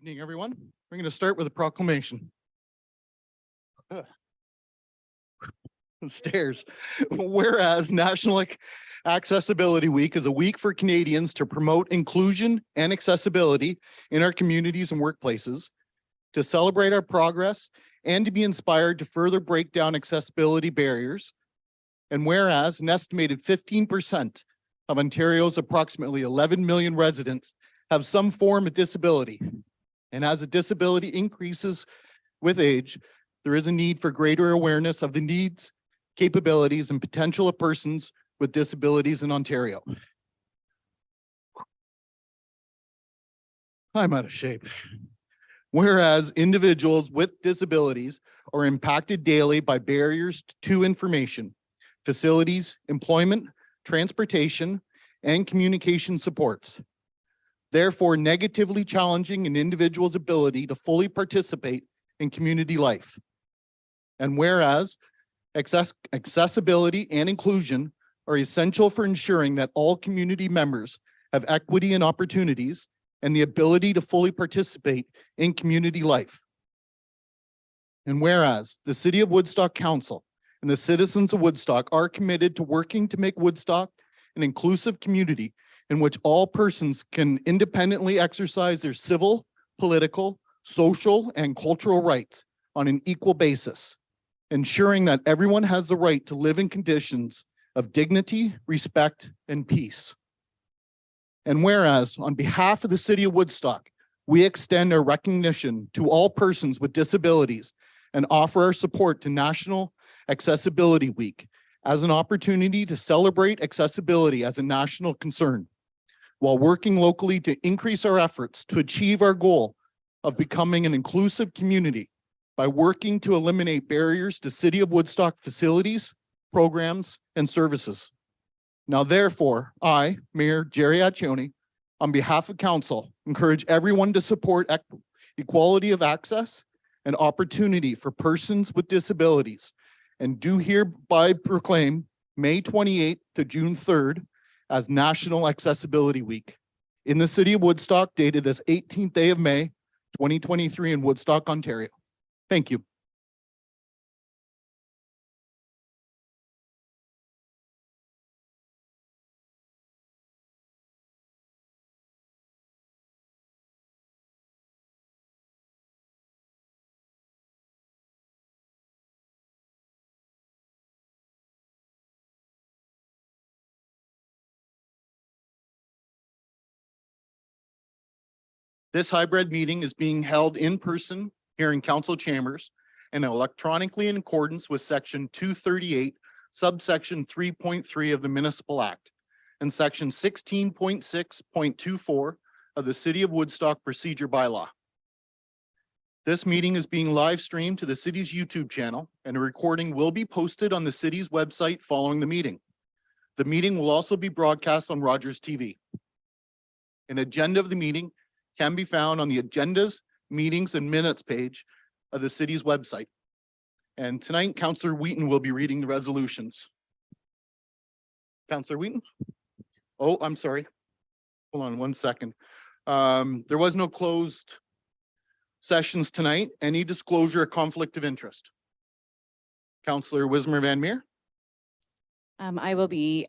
Evening, everyone. We're going to start with a proclamation. Stairs. Whereas National Accessibility Week is a week for Canadians to promote inclusion and accessibility in our communities and workplaces, to celebrate our progress, and to be inspired to further break down accessibility barriers. And whereas an estimated 15% of Ontario's approximately 11 million residents have some form of disability, and as a disability increases with age, there is a need for greater awareness of the needs, capabilities, and potential of persons with disabilities in Ontario. I'm out of shape. Whereas individuals with disabilities are impacted daily by barriers to information, facilities, employment, transportation, and communication supports, therefore negatively challenging an individual's ability to fully participate in community life. And whereas accessibility and inclusion are essential for ensuring that all community members have equity and opportunities and the ability to fully participate in community life. And whereas the City of Woodstock Council and the citizens of Woodstock are committed to working to make Woodstock an inclusive community in which all persons can independently exercise their civil, political, social, and cultural rights on an equal basis, ensuring that everyone has the right to live in conditions of dignity, respect, and peace. And whereas, on behalf of the City of Woodstock, we extend our recognition to all persons with disabilities and offer our support to National Accessibility Week as an opportunity to celebrate accessibility as a national concern, while working locally to increase our efforts to achieve our goal of becoming an inclusive community by working to eliminate barriers to City of Woodstock facilities, programs, and services. Now, therefore, I, Mayor Jerry Accioni, on behalf of Council, encourage everyone to support equality of access and opportunity for persons with disabilities, and do hereby proclaim May 28th to June 3rd as National Accessibility Week in the City of Woodstock, dated this 18th day of May, 2023 in Woodstock, Ontario. Thank you. This hybrid meeting is being held in person here in council chambers and electronically in accordance with section 238, subsection 3.3 of the Municipal Act and section 16.6.24 of the City of Woodstock Procedure Bylaw. This meeting is being live streamed to the city's YouTube channel, and a recording will be posted on the city's website following the meeting. The meeting will also be broadcast on Rogers TV. An agenda of the meeting can be found on the agendas, meetings, and minutes page of the city's website. And tonight, Councillor Wheaton will be reading the resolutions. Councillor Wheaton? Oh, I'm sorry. Hold on one second. There was no closed sessions tonight. Any disclosure or conflict of interest? Councillor Wismer Van Meer? I will be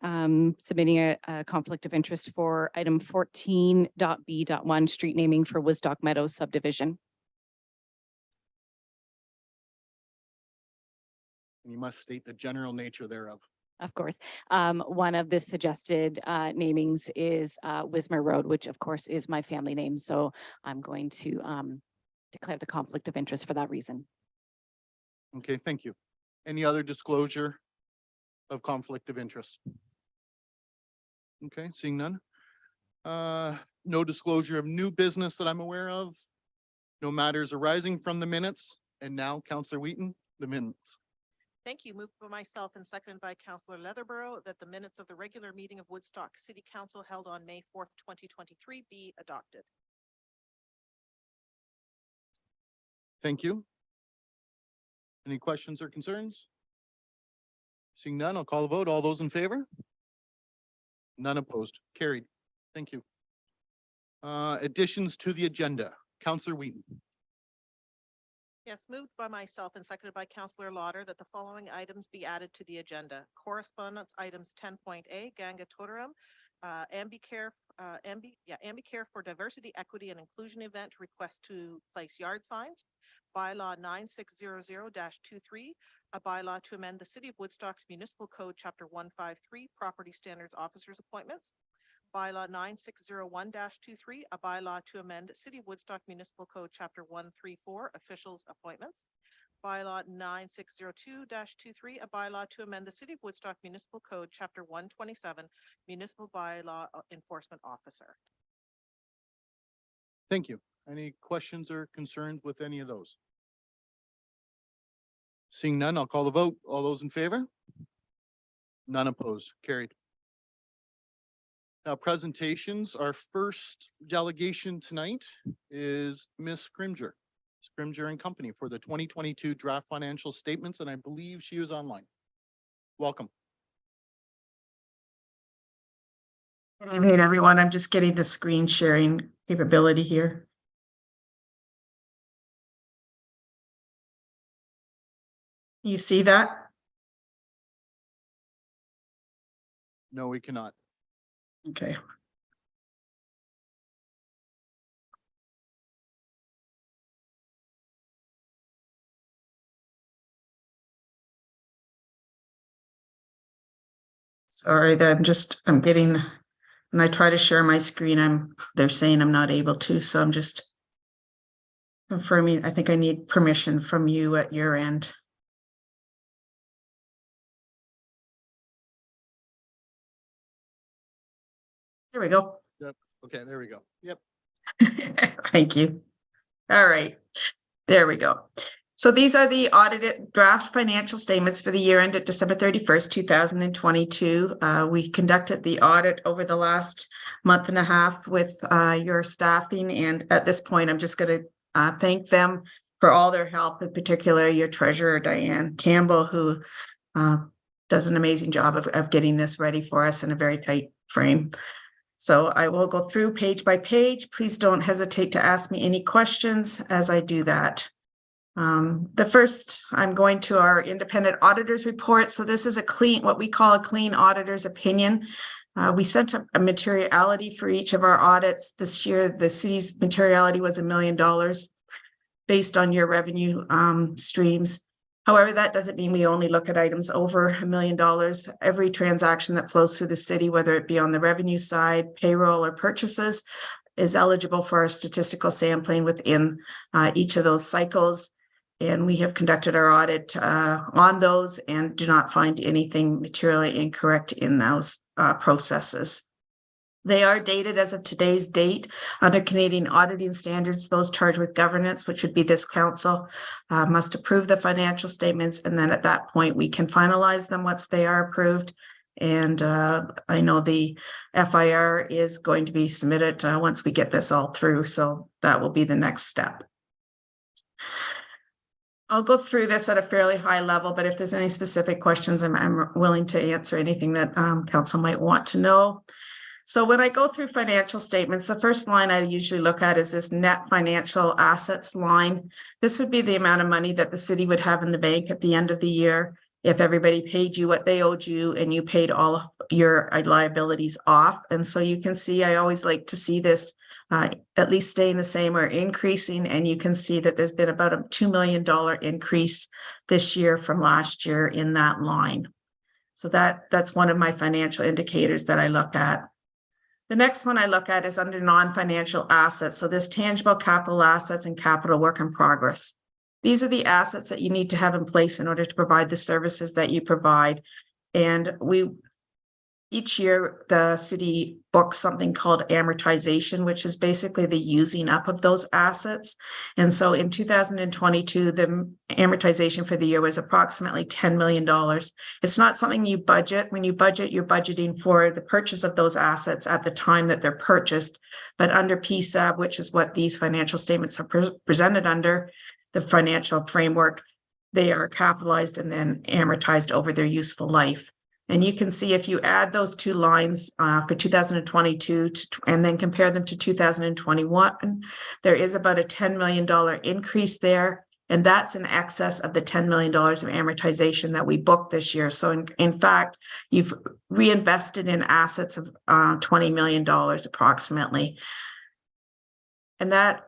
submitting a conflict of interest for item 14.B.1, street naming for Woodstock Meadows subdivision. You must state the general nature thereof. Of course. One of the suggested namings is Wismer Road, which of course is my family name. So I'm going to declare the conflict of interest for that reason. Okay, thank you. Any other disclosure of conflict of interest? Okay, seeing none. No disclosure of new business that I'm aware of. No matters arising from the minutes. And now, Councillor Wheaton, the minutes. Thank you. Moved by myself and seconded by Councillor Leatherborough that the minutes of the regular meeting of Woodstock City Council held on May 4th, 2023 be adopted. Thank you. Any questions or concerns? Seeing none, I'll call the vote. All those in favor? None opposed. Carried. Thank you. Additions to the agenda. Councillor Wheaton. Yes, moved by myself and seconded by Councillor Lauder that the following items be added to the agenda. Correspondence items 10.A, Ganga Toterum, Ambicare for Diversity, Equity and Inclusion event request to place yard signs. Bylaw 9600-23, a bylaw to amend the City of Woodstock's Municipal Code, Chapter 153, Property Standards Officers Appointments. Bylaw 9601-23, a bylaw to amend City of Woodstock Municipal Code, Chapter 134, Officials Appointments. Bylaw 9602-23, a bylaw to amend the City of Woodstock Municipal Code, Chapter 127, Municipal Bylaw Enforcement Officer. Thank you. Any questions or concerns with any of those? Seeing none, I'll call the vote. All those in favor? None opposed. Carried. Now, presentations. Our first delegation tonight is Ms. Scrimger. Scrimger and Company for the 2022 draft financial statements, and I believe she is online. Welcome. Good evening, everyone. I'm just getting the screen sharing capability here. You see that? No, we cannot. Okay. Sorry that I'm getting, when I try to share my screen, they're saying I'm not able to, so I'm just confirming. I think I need permission from you at your end. There we go. Okay, there we go. Yep. Thank you. All right, there we go. So these are the audited draft financial statements for the year ended December 31st, 2022. We conducted the audit over the last month and a half with your staffing. And at this point, I'm just going to thank them for all their help, in particular, your treasurer, Diane Campbell, who does an amazing job of getting this ready for us in a very tight frame. So I will go through page by page. Please don't hesitate to ask me any questions as I do that. The first, I'm going to our independent auditors report. So this is what we call a clean auditor's opinion. We sent a materiality for each of our audits. This year, the city's materiality was $1 million based on your revenue streams. However, that doesn't mean we only look at items over $1 million. Every transaction that flows through the city, whether it be on the revenue side, payroll, or purchases, is eligible for our statistical sampling within each of those cycles. And we have conducted our audit on those and do not find anything materially incorrect in those processes. They are dated as of today's date under Canadian auditing standards. Those charged with governance, which would be this council, must approve the financial statements. And then at that point, we can finalize them once they are approved. And I know the FIR is going to be submitted once we get this all through. So that will be the next step. I'll go through this at a fairly high level, but if there's any specific questions, I'm willing to answer anything that council might want to know. So when I go through financial statements, the first line I usually look at is this net financial assets line. This would be the amount of money that the city would have in the bank at the end of the year if everybody paid you what they owed you and you paid all of your liabilities off. And so you can see, I always like to see this at least staying the same or increasing. And you can see that there's been about a $2 million increase this year from last year in that line. So that's one of my financial indicators that I look at. The next one I look at is under non-financial assets. So this tangible capital assets and capital work in progress. These are the assets that you need to have in place in order to provide the services that you provide. And each year, the city books something called amortization, which is basically the using up of those assets. And so in 2022, the amortization for the year was approximately $10 million. It's not something you budget. When you budget, you're budgeting for the purchase of those assets at the time that they're purchased. But under PSAB, which is what these financial statements are presented under, the financial framework, they are capitalized and then amortized over their useful life. And you can see if you add those two lines for 2022 and then compare them to 2021, there is about a $10 million increase there. And that's in excess of the $10 million of amortization that we booked this year. So in fact, you've reinvested in assets of $20 million approximately. And that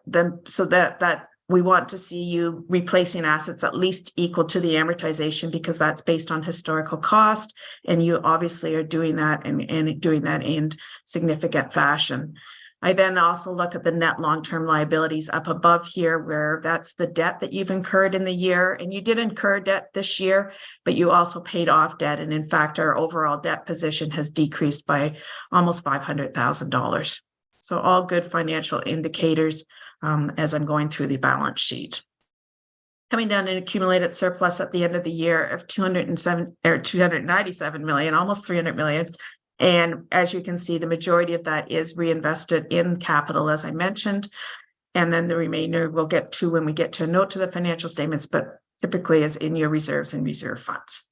we want to see you replacing assets at least equal to the amortization, because that's based on historical cost. And you obviously are doing that and doing that in significant fashion. I then also look at the net long-term liabilities up above here, where that's the debt that you've incurred in the year. And you did incur debt this year, but you also paid off debt. And in fact, our overall debt position has decreased by almost $500,000. So all good financial indicators as I'm going through the balance sheet. Coming down an accumulated surplus at the end of the year of 297 million, almost 300 million. And as you can see, the majority of that is reinvested in capital, as I mentioned. And then the remainder we'll get to when we get to a note to the financial statements, but typically is in your reserves and reserve funds.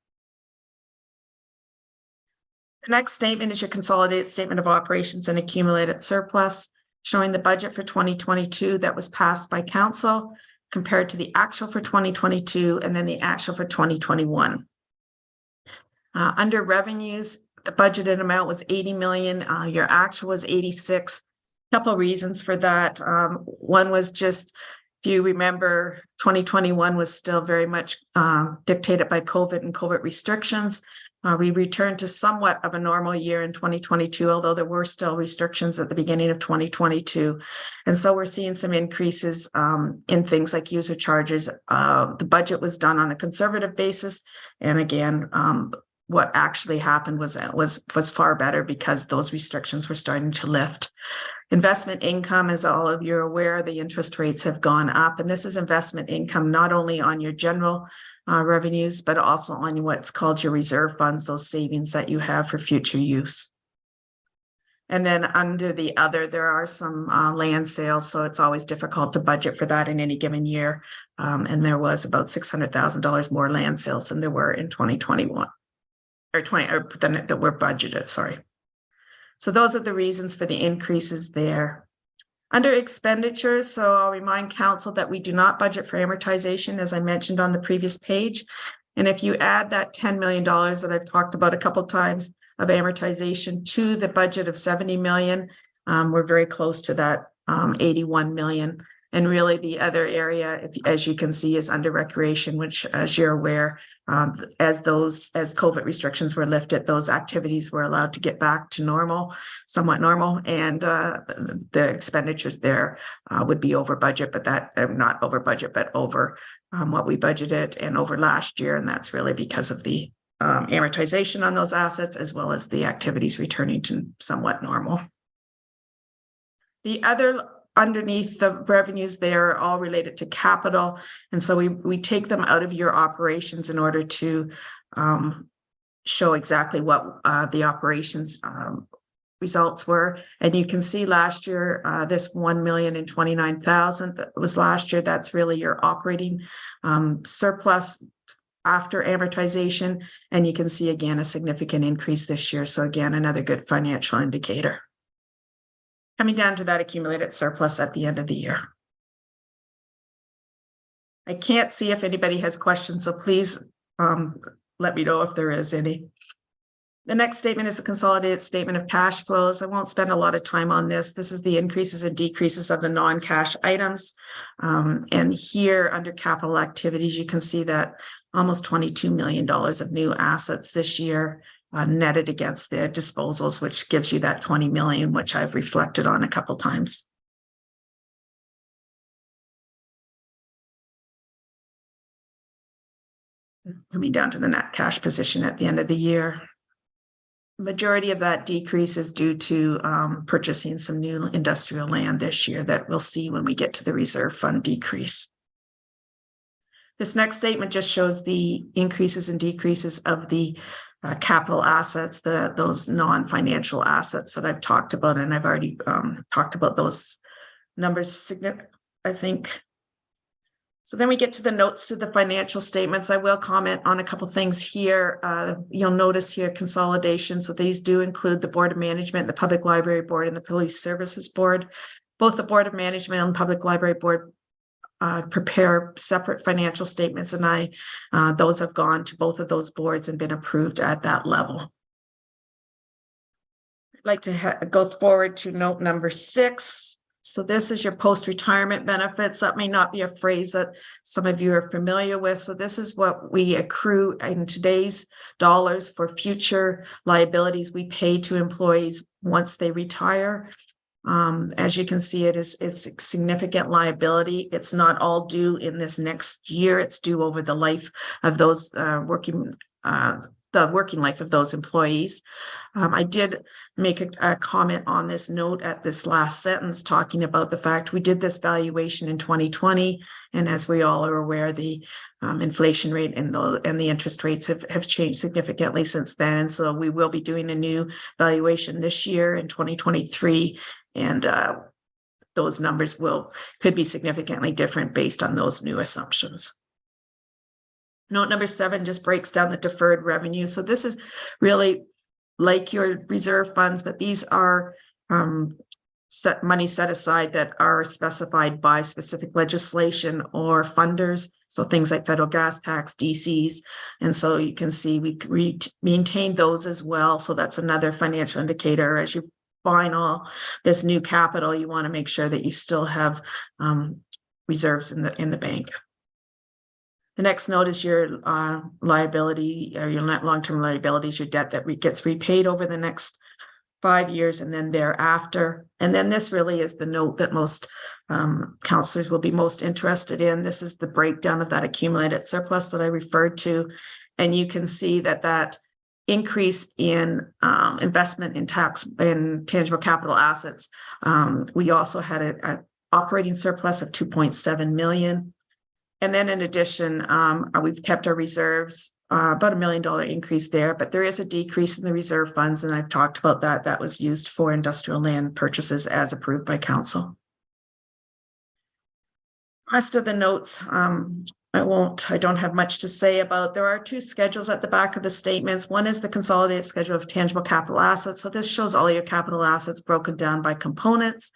The next statement is your consolidated statement of operations and accumulated surplus, showing the budget for 2022 that was passed by council compared to the actual for 2022 and then the actual for 2021. Under revenues, the budgeted amount was 80 million. Your actual was 86. Couple reasons for that. One was just, if you remember, 2021 was still very much dictated by COVID and COVID restrictions. We returned to somewhat of a normal year in 2022, although there were still restrictions at the beginning of 2022. And so we're seeing some increases in things like user charges. The budget was done on a conservative basis. And again, what actually happened was far better because those restrictions were starting to lift. Investment income, as all of you are aware, the interest rates have gone up. And this is investment income not only on your general revenues, but also on what's called your reserve funds, those savings that you have for future use. And then under the other, there are some land sales, so it's always difficult to budget for that in any given year. And there was about $600,000 more land sales than there were in 2021, that were budgeted, sorry. So those are the reasons for the increases there. Under expenditures, so I'll remind council that we do not budget for amortization, as I mentioned on the previous page. And if you add that $10 million that I've talked about a couple of times of amortization to the budget of 70 million, we're very close to that 81 million. And really the other area, as you can see, is under recreation, which, as you're aware, as COVID restrictions were lifted, those activities were allowed to get back to normal, somewhat normal, and the expenditures there would be over budget, but not over budget, but over what we budgeted and over last year. And that's really because of the amortization on those assets, as well as the activities returning to somewhat normal. The other underneath the revenues there are all related to capital. And so we take them out of your operations in order to show exactly what the operations results were. And you can see last year, this 1,029,000 that was last year, that's really your operating surplus after amortization. And you can see again, a significant increase this year. So again, another good financial indicator. Coming down to that accumulated surplus at the end of the year. I can't see if anybody has questions, so please let me know if there is any. The next statement is a consolidated statement of cash flows. I won't spend a lot of time on this. This is the increases and decreases of the non-cash items. And here under capital activities, you can see that almost $22 million of new assets this year. Netted against the disposals, which gives you that 20 million, which I've reflected on a couple times. Coming down to the net cash position at the end of the year. Majority of that decrease is due to purchasing some new industrial land this year that we'll see when we get to the reserve fund decrease. This next statement just shows the increases and decreases of the capital assets, those non-financial assets that I've talked about, and I've already talked about those numbers, I think, So then we get to the notes to the financial statements. I will comment on a couple things here. You'll notice here consolidation. So these do include the Board of Management, the Public Library Board, and the Police Services Board. Both the Board of Management and Public Library Board prepare separate financial statements, and those have gone to both of those boards and been approved at that level. I'd like to go forward to note number 6. So this is your post-retirement benefits. That may not be a phrase that some of you are familiar with. So this is what we accrue in today's dollars for future liabilities we pay to employees once they retire. As you can see, it's a significant liability. It's not all due in this next year. It's due over the life of those the working life of those employees. I did make a comment on this note at this last sentence, talking about the fact we did this valuation in 2020. And as we all are aware, the inflation rate and the interest rates have changed significantly since then. And so we will be doing a new valuation this year in 2023. And those numbers could be significantly different based on those new assumptions. Note number 7 just breaks down the deferred revenue. So this is really like your reserve funds, but these are money set aside that are specified by specific legislation or funders. So things like federal gas tax, DCs. And so you can see we maintain those as well. So that's another financial indicator. As you find all this new capital, you want to make sure that you still have reserves in the bank. The next note is your liability, or your long-term liabilities, your debt that gets repaid over the next 5 years and then thereafter. And then this really is the note that most counselors will be most interested in. This is the breakdown of that accumulated surplus that I referred to. And you can see that increase in investment in tangible capital assets. We also had an operating surplus of 2.7 million. And then in addition, we've kept our reserves, about $1 million increase there, but there is a decrease in the reserve funds. And I've talked about that. That was used for industrial land purchases as approved by council. Rest of the notes, I don't have much to say about. There are 2 schedules at the back of the statements. One is the consolidated schedule of tangible capital assets. So this shows all your capital assets broken down by components.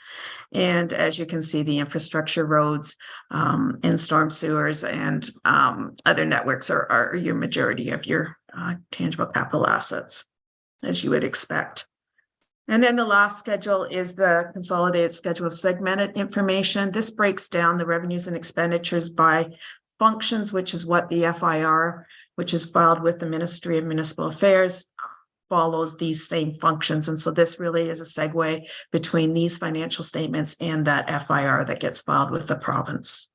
And as you can see, the infrastructure, roads, and storm sewers and other networks are your majority of your tangible capital assets, as you would expect. And then the last schedule is the consolidated schedule of segmented information. This breaks down the revenues and expenditures by functions, which is what the FIR, which is filed with the Ministry of Municipal Affairs, follows these same functions. And so this really is a segue between these financial statements and that FIR that gets filed with the province.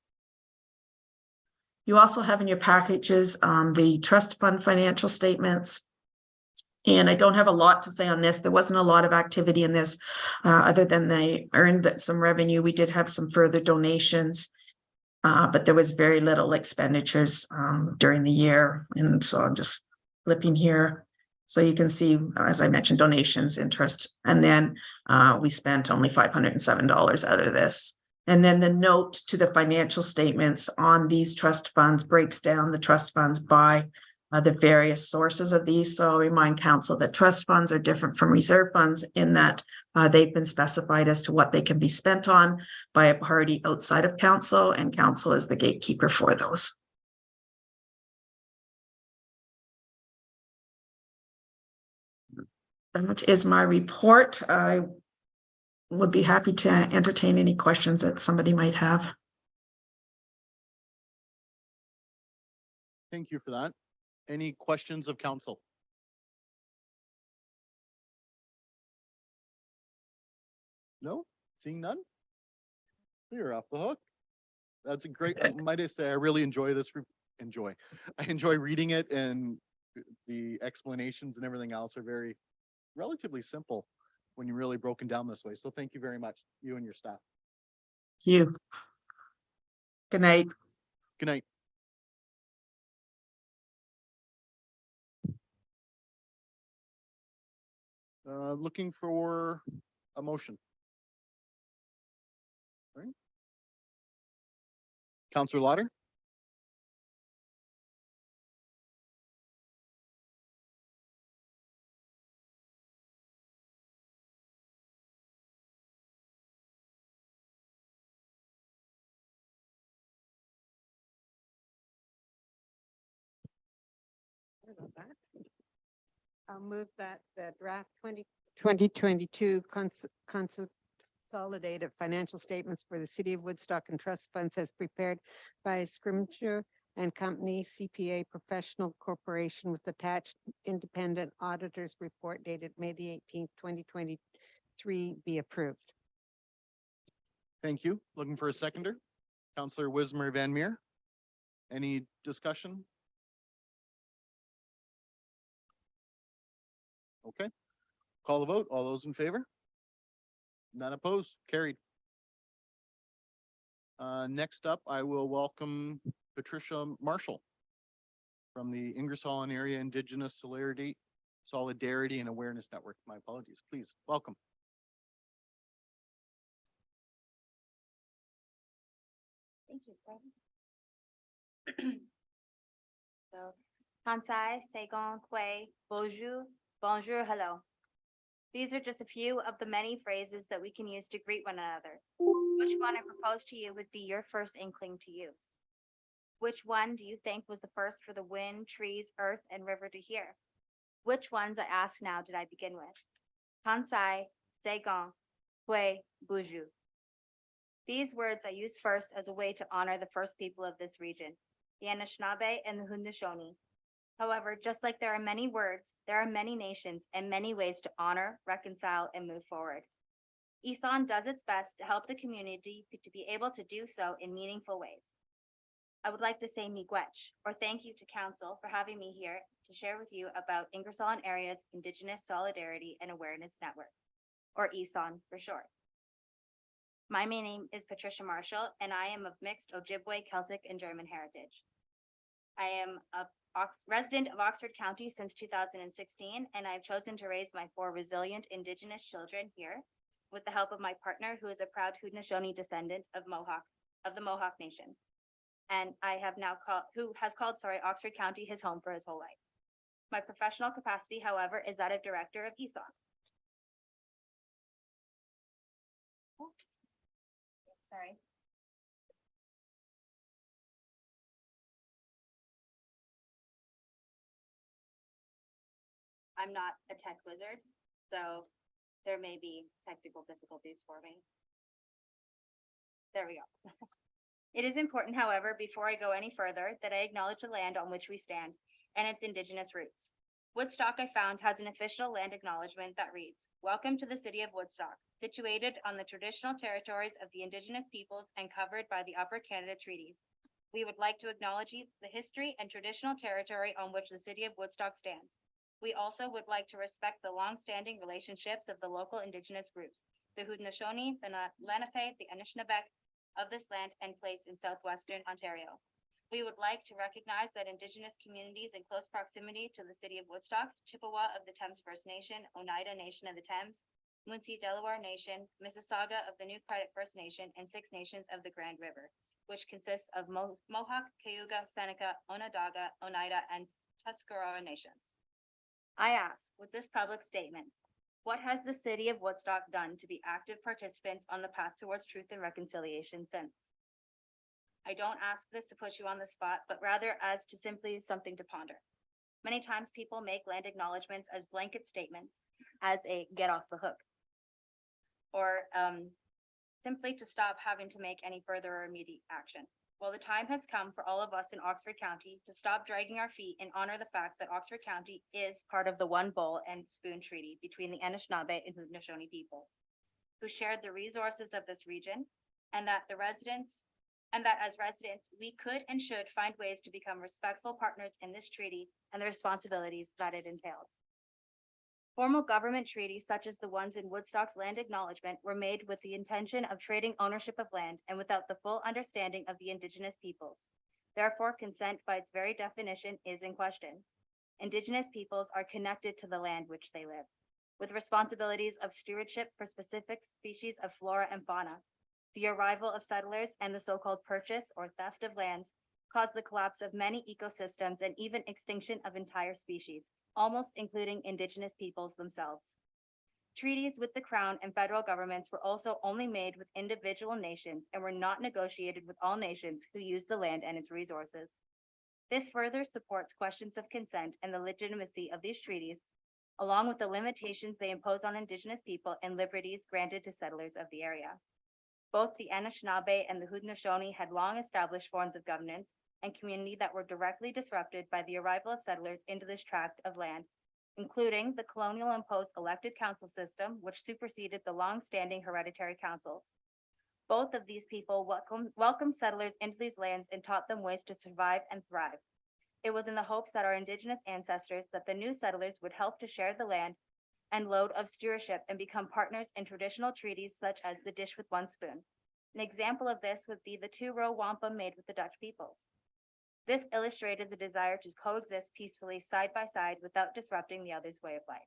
You also have in your packages the trust fund financial statements. And I don't have a lot to say on this. There wasn't a lot of activity in this other than they earned some revenue. We did have some further donations, but there was very little expenditures during the year. And so I'm just flipping here. So you can see, as I mentioned, donations, interest, and then we spent only $507 out of this. And then the note to the financial statements on these trust funds breaks down the trust funds by the various sources of these. So I remind council that trust funds are different from reserve funds in that they've been specified as to what they can be spent on by a party outside of council, and council is the gatekeeper for those. That is my report. I would be happy to entertain any questions that somebody might have. Thank you for that. Any questions of council? No? Seeing none? You're off the hook. That's a great, might I say, I really enjoy this. I enjoy reading it, and the explanations and everything else are relatively simple when you're really broken down this way. So thank you very much, you and your staff. Thank you. Good night. Good night. Looking for a motion. Right. Councillor Lauder? Sorry about that. I'll move that the draft 2022 consolidated financial statements for the city of Woodstock and trust funds as prepared by Scrimger and Company CPA Professional Corporation with attached independent auditors report dated May the 18th, 2023 be approved. Thank you. Looking for a seconder? Counselor Wismer Van Meer. Any discussion? Okay. Call the vote. All those in favor? None opposed? Carried. Next up, I will welcome Patricia Marshall from the Ingersoll and Area Indigenous Solidarity and Awareness Network. My apologies. Please, welcome. Thank you, Fred. So, Kansai, Saigon, Kwe, Bonjour, Bonjour, hello. These are just a few of the many phrases that we can use to greet one another. Which one I propose to you would be your first inkling to use? Which one do you think was the first for the wind, trees, earth, and river to hear? Which ones I ask now did I begin with? Kansai, Saigon, Kwe, Bonjour. These words I use first as a way to honor the first people of this region, the Anishinaabe and the Haudenosaunee. However, just like there are many words, there are many nations and many ways to honor, reconcile, and move forward. ESON does its best to help the community to be able to do so in meaningful ways. I would like to say miigwech, or thank you to Council for having me here to share with you about Ingersoll and Area's Indigenous Solidarity and Awareness Network, or ESON for short. My name is Patricia Marshall, and I am of mixed Ojibwe, Celtic, and German heritage. I am a resident of Oxford County since 2016, and I've chosen to raise my 4 resilient Indigenous children here with the help of my partner, who is a proud Haudenosaunee descendant of the Mohawk Nation. And I have now called Oxford County his home for his whole life. My professional capacity, however, is that of director of ESON. Oh. Sorry. I'm not a tech wizard, so there may be technical difficulties for me. There we go. It is important, however, before I go any further, that I acknowledge the land on which we stand and its Indigenous roots. Woodstock, I found, has an official land acknowledgement that reads, "Welcome to the city of Woodstock, situated on the traditional territories of the Indigenous peoples and covered by the Upper Canada Treaties. We would like to acknowledge the history and traditional territory on which the city of Woodstock stands. We also would like to respect the long-standing relationships of the local Indigenous groups, the Haudenosaunee, the Lenape, the Anishinaabe of this land and place in southwestern Ontario. We would like to recognize that Indigenous communities in close proximity to the city of Woodstock, Chippewa of the Thames First Nation, Oneida Nation of the Thames, Munsee Delaware Nation, Mississauga of the New Credit First Nation, and 6 nations of the Grand River, which consists of Mohawk, Cayuga, Seneca, Onondaga, Oneida, and Tuscarora nations. I ask, with this public statement, what has the city of Woodstock done to be active participants on the path towards truth and reconciliation since? I don't ask this to put you on the spot, but rather as to simply something to ponder. Many times people make land acknowledgements as blanket statements, as a get off the hook, or simply to stop having to make any further or immediate action. Well, the time has come for all of us in Oxford County to stop dragging our feet and honor the fact that Oxford County is part of the One Bowl and Spoon Treaty between the Anishinaabe and Haudenosaunee people, who shared the resources of this region, and that as residents, we could and should find ways to become respectful partners in this treaty and the responsibilities that it entails. Formal government treaties such as the ones in Woodstock's land acknowledgement were made with the intention of trading ownership of land and without the full understanding of the Indigenous peoples. Therefore, consent by its very definition is in question. Indigenous peoples are connected to the land which they live, with responsibilities of stewardship for specific species of flora and fauna. The arrival of settlers and the so-called purchase or theft of lands caused the collapse of many ecosystems and even extinction of entire species, almost including Indigenous peoples themselves. Treaties with the Crown and federal governments were also only made with individual nations and were not negotiated with all nations who use the land and its resources. This further supports questions of consent and the legitimacy of these treaties, along with the limitations they impose on Indigenous people and liberties granted to settlers of the area. Both the Anishinaabe and the Haudenosaunee had long established forms of governance and community that were directly disrupted by the arrival of settlers into this tract of land, including the colonial imposed elected council system, which superseded the long-standing hereditary councils. Both of these people welcomed settlers into these lands and taught them ways to survive and thrive. It was in the hopes that our Indigenous ancestors that the new settlers would help to share the land and load of stewardship and become partners in traditional treaties such as the dish with one spoon. An example of this would be the two-row wampum made with the Dutch peoples. This illustrated the desire to coexist peacefully side by side without disrupting the other's way of life.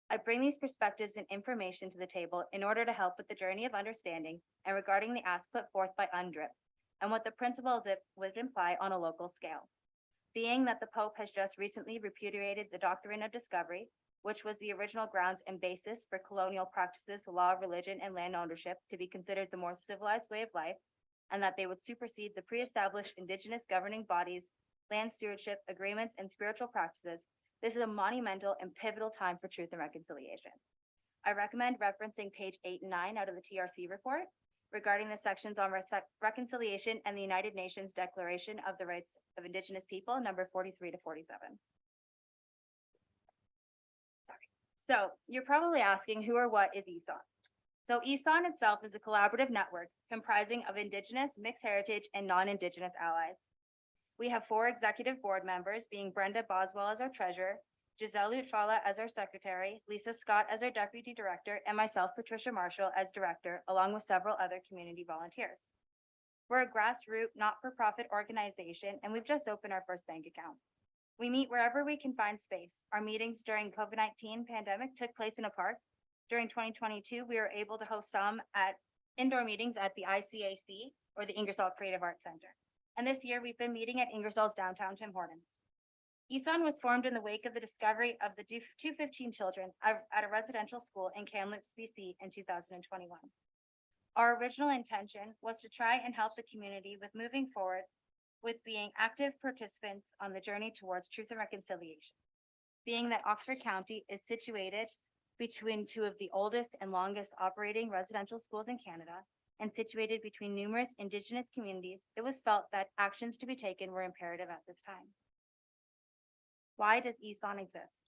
I bring these perspectives and information to the table in order to help with the journey of understanding and regarding the ask put forth by UNDRIP and what the principles it would imply on a local scale. Being that the Pope has just recently repudiated the doctrine of discovery, which was the original grounds and basis for colonial practices, law, religion, and land ownership to be considered the more civilized way of life, and that they would supersede the pre-established Indigenous governing bodies, land stewardship agreements, and spiritual practices, this is a monumental and pivotal time for truth and reconciliation. I recommend referencing page 8 and 9 out of the TRC report regarding the sections on reconciliation and the United Nations Declaration of the Rights of Indigenous People, number 43 to 47. So you're probably asking who or what is ESON? So ESON itself is a collaborative network comprising of Indigenous, mixed heritage, and non-Indigenous allies. We have 4 executive board members, being Brenda Boswell as our treasurer, Giselle Lutfala as our secretary, Lisa Scott as our deputy director, and myself, Patricia Marshall, as director, along with several other community volunteers. We're a grassroots, not-for-profit organization, and we've just opened our first bank account. We meet wherever we can find space. Our meetings during COVID-19 pandemic took place in a park. During 2022, we were able to host some at indoor meetings at the ICAC or the Ingersoll Creative Arts Center. And this year we've been meeting at Ingersoll's downtown Tim Hortons. ESON was formed in the wake of the discovery of the 215 children at a residential school in Kamloops, BC in 2021. Our original intention was to try and help the community with moving forward with being active participants on the journey towards truth and reconciliation. Being that Oxford County is situated between 2 of the oldest and longest operating residential schools in Canada and situated between numerous Indigenous communities, it was felt that actions to be taken were imperative at this time. Why does ESON exist?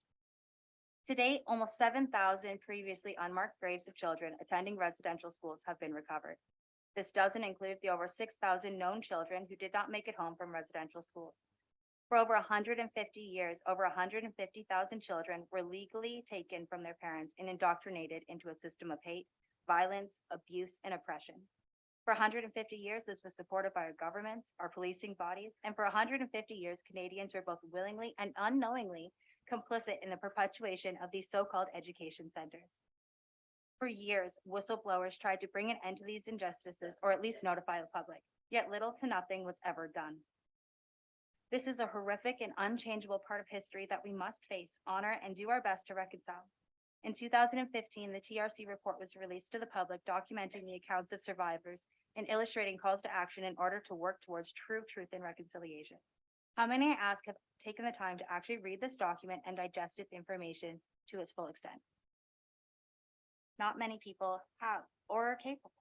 To date, almost 7,000 previously unmarked graves of children attending residential schools have been recovered. This doesn't include the over 6,000 known children who did not make it home from residential schools. For over 150 years, over 150,000 children were legally taken from their parents and indoctrinated into a system of hate, violence, abuse, and oppression. For 150 years, this was supported by our governments, our policing bodies, and for 150 years, Canadians were both willingly and unknowingly complicit in the perpetuation of these so-called education centers. For years, whistleblowers tried to bring an end to these injustices or at least notify the public, yet little to nothing was ever done. This is a horrific and unchangeable part of history that we must face, honor, and do our best to reconcile. In 2015, the TRC report was released to the public, documenting the accounts of survivors and illustrating calls to action in order to work towards true truth and reconciliation. How many, I ask, have taken the time to actually read this document and digest its information to its full extent? Not many people have or are capable.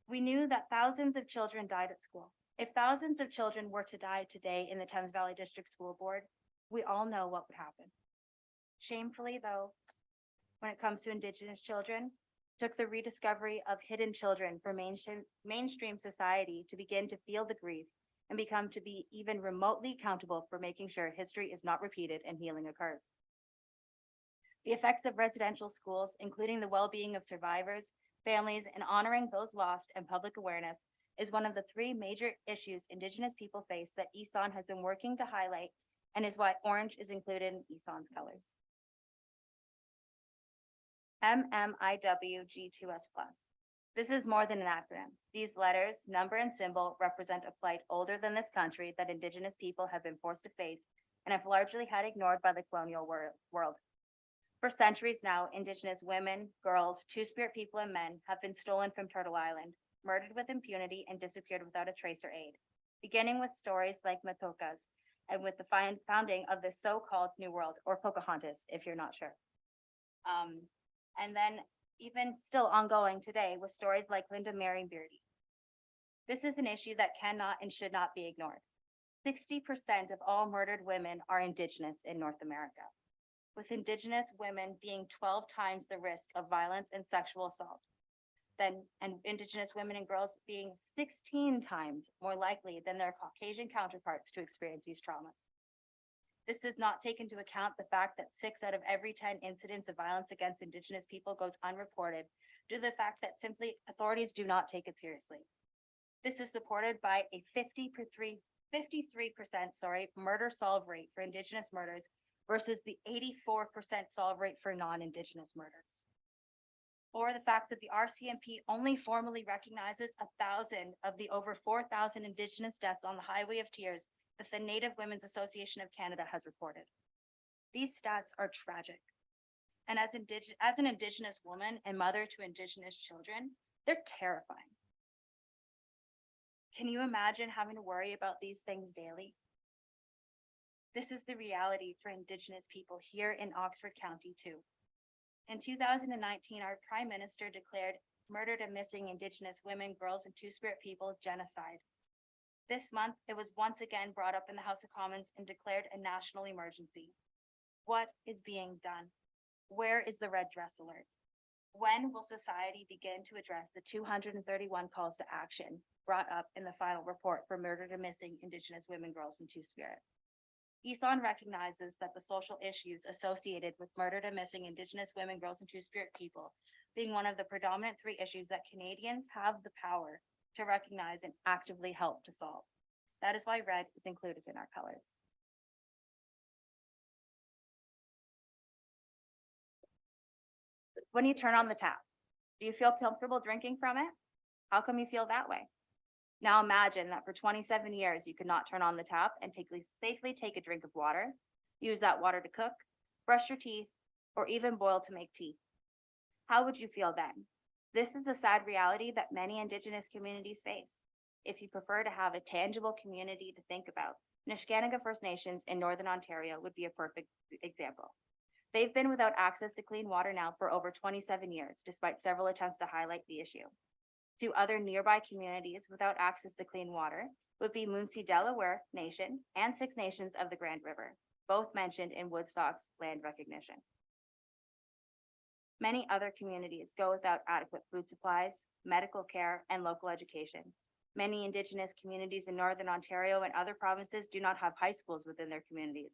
We knew that thousands of children died at school. If thousands of children were to die today in the Thames Valley District School Board, we all know what would happen. Shamefully, though, when it comes to Indigenous children, it took the rediscovery of hidden children for mainstream society to begin to feel the grief and become to be even remotely accountable for making sure history is not repeated and healing occurs. The effects of residential schools, including the well-being of survivors, families, and honoring those lost and public awareness, is one of the 3 major issues Indigenous people face that ESON has been working to highlight, and is why orange is included in ESON's colors. MMIWG2S+. This is more than an acronym. These letters, number, and symbol represent a plight older than this country that Indigenous people have been forced to face and have largely had ignored by the colonial world. For centuries now, Indigenous women, girls, Two-Spirit people, and men have been stolen from Turtle Island, murdered with impunity, and disappeared without a trace or aid. beginning with stories like Matoka's and with the founding of the so-called New World, or Pocahontas, if you're not sure. And then even still ongoing today with stories like Linda marrying Beardy. This is an issue that cannot and should not be ignored. 60% of all murdered women are Indigenous in North America, with Indigenous women being 12 times the risk of violence and sexual assault, and Indigenous women and girls being 16 times more likely than their Caucasian counterparts to experience these traumas. This does not take into account the fact that 6 out of every 10 incidents of violence against Indigenous people goes unreported due to the fact that simply authorities do not take it seriously. This is supported by a 53% murder solve rate for Indigenous murders versus the 84% solve rate for non-Indigenous murders. Or the fact that the RCMP only formally recognizes 1,000 of the over 4,000 Indigenous deaths on the Highway of Tears that the Native Women's Association of Canada has reported. These stats are tragic. And as an Indigenous woman and mother to Indigenous children, they're terrifying. Can you imagine having to worry about these things daily? This is the reality for Indigenous people here in Oxford County too. In 2019, our Prime Minister declared murdered and missing Indigenous women, girls, and Two-Spirit people genocide. This month, it was once again brought up in the House of Commons and declared a national emergency. What is being done? Where is the red dress alert? When will society begin to address the 231 calls to action brought up in the final report for murdered and missing Indigenous women, girls, and Two-Spirit? ESON recognizes that the social issues associated with murdered and missing Indigenous women, girls, and Two-Spirit people being one of the predominant 3 issues that Canadians have the power to recognize and actively help to solve. That is why red is included in our colors. When you turn on the tap, do you feel comfortable drinking from it? How come you feel that way? Now imagine that for 27 years, you could not turn on the tap and safely take a drink of water, use that water to cook, brush your teeth, or even boil to make tea. How would you feel then? This is a sad reality that many Indigenous communities face. If you prefer to have a tangible community to think about, Nisga'a First Nations in Northern Ontario would be a perfect example. They've been without access to clean water now for over 27 years, despite several attempts to highlight the issue. 2 other nearby communities without access to clean water would be Moonsea Delaware Nation and 6 Nations of the Grand River, both mentioned in Woodstock's land recognition. Many other communities go without adequate food supplies, medical care, and local education. Many Indigenous communities in Northern Ontario and other provinces do not have high schools within their communities,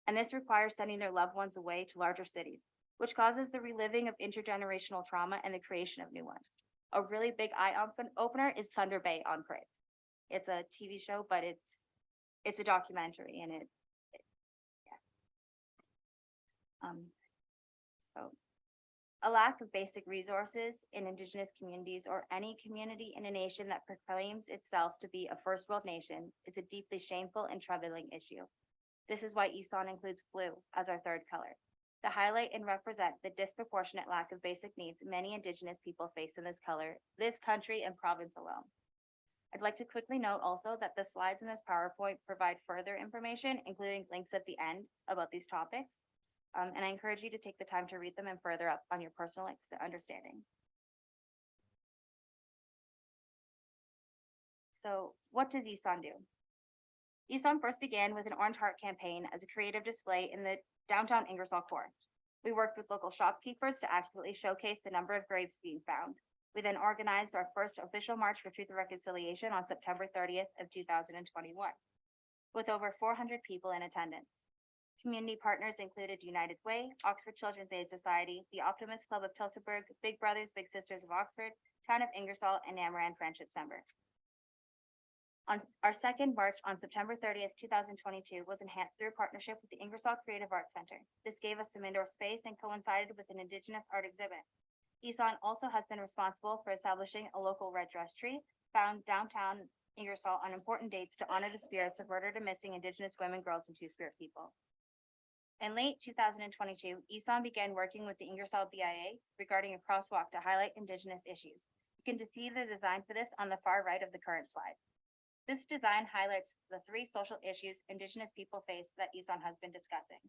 and this requires sending their loved ones away to larger cities, which causes the reliving of intergenerational trauma and the creation of new ones. A really big eye-opener is Thunder Bay on Prairie. It's a TV show, but it's a documentary, and so a lack of basic resources in Indigenous communities or any community in a nation that proclaims itself to be a first world nation is a deeply shameful and troubling issue. This is why ESON includes blue as our 3rd color, to highlight and represent the disproportionate lack of basic needs many Indigenous people face in this country and province alone. I'd like to quickly note also that the slides in this PowerPoint provide further information, including links at the end about these topics. And I encourage you to take the time to read them and further up on your personal understanding. So what does ESON do? ESON first began with an Orange Heart campaign as a creative display in the downtown Ingersoll core. We worked with local shopkeepers to accurately showcase the number of graves being found. We then organized our first official March for Truth and Reconciliation on September 30th of 2021, with over 400 people in attendance. Community partners included United Way, Oxford Children's Aid Society, the Optimist Club of Tillsonburg, Big Brothers Big Sisters of Oxford, Town of Ingersoll, and Amaran Friendship Center. On our 2nd March on September 30th, 2022 was enhanced through a partnership with the Ingersoll Creative Arts Center. This gave us some indoor space and coincided with an Indigenous art exhibit. ESON also has been responsible for establishing a local red dress tree found downtown Ingersoll on important dates to honor the spirits of murdered and missing Indigenous women, girls, and Two-Spirit people. In late 2022, ESON began working with the Ingersoll BIA regarding a crosswalk to highlight Indigenous issues. You can see the design for this on the far right of the current slide. This design highlights the three social issues Indigenous people face that ESON has been discussing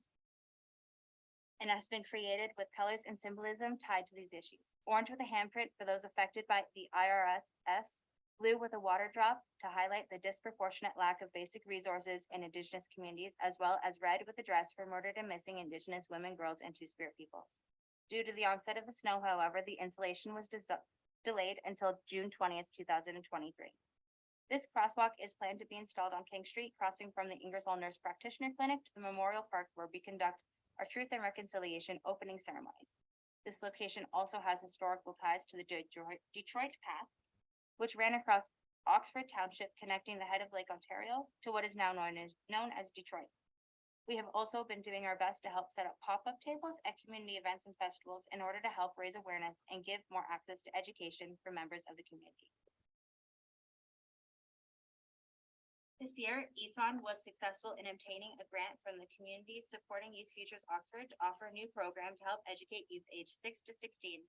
and has been created with colors and symbolism tied to these issues. Orange with a handprint for those affected by the IRS, blue with a water drop to highlight the disproportionate lack of basic resources in Indigenous communities, as well as red with a dress for murdered and missing Indigenous women, girls, and Two-Spirit people. Due to the onset of the snow, however, the installation was delayed until June 20th, 2023. This crosswalk is planned to be installed on King Street, crossing from the Ingersoll Nurse Practitioner Clinic to the Memorial Park, where we conduct our Truth and Reconciliation opening ceremonies. This location also has historical ties to the Detroit Path, which ran across Oxford Township, connecting the head of Lake Ontario to what is now known as Detroit. We have also been doing our best to help set up pop-up tables at community events and festivals in order to help raise awareness and give more access to education for members of the community. This year, ESON was successful in obtaining a grant from the Community Supporting Youth Futures Oxford to offer a new program to help educate youth aged 6 to 16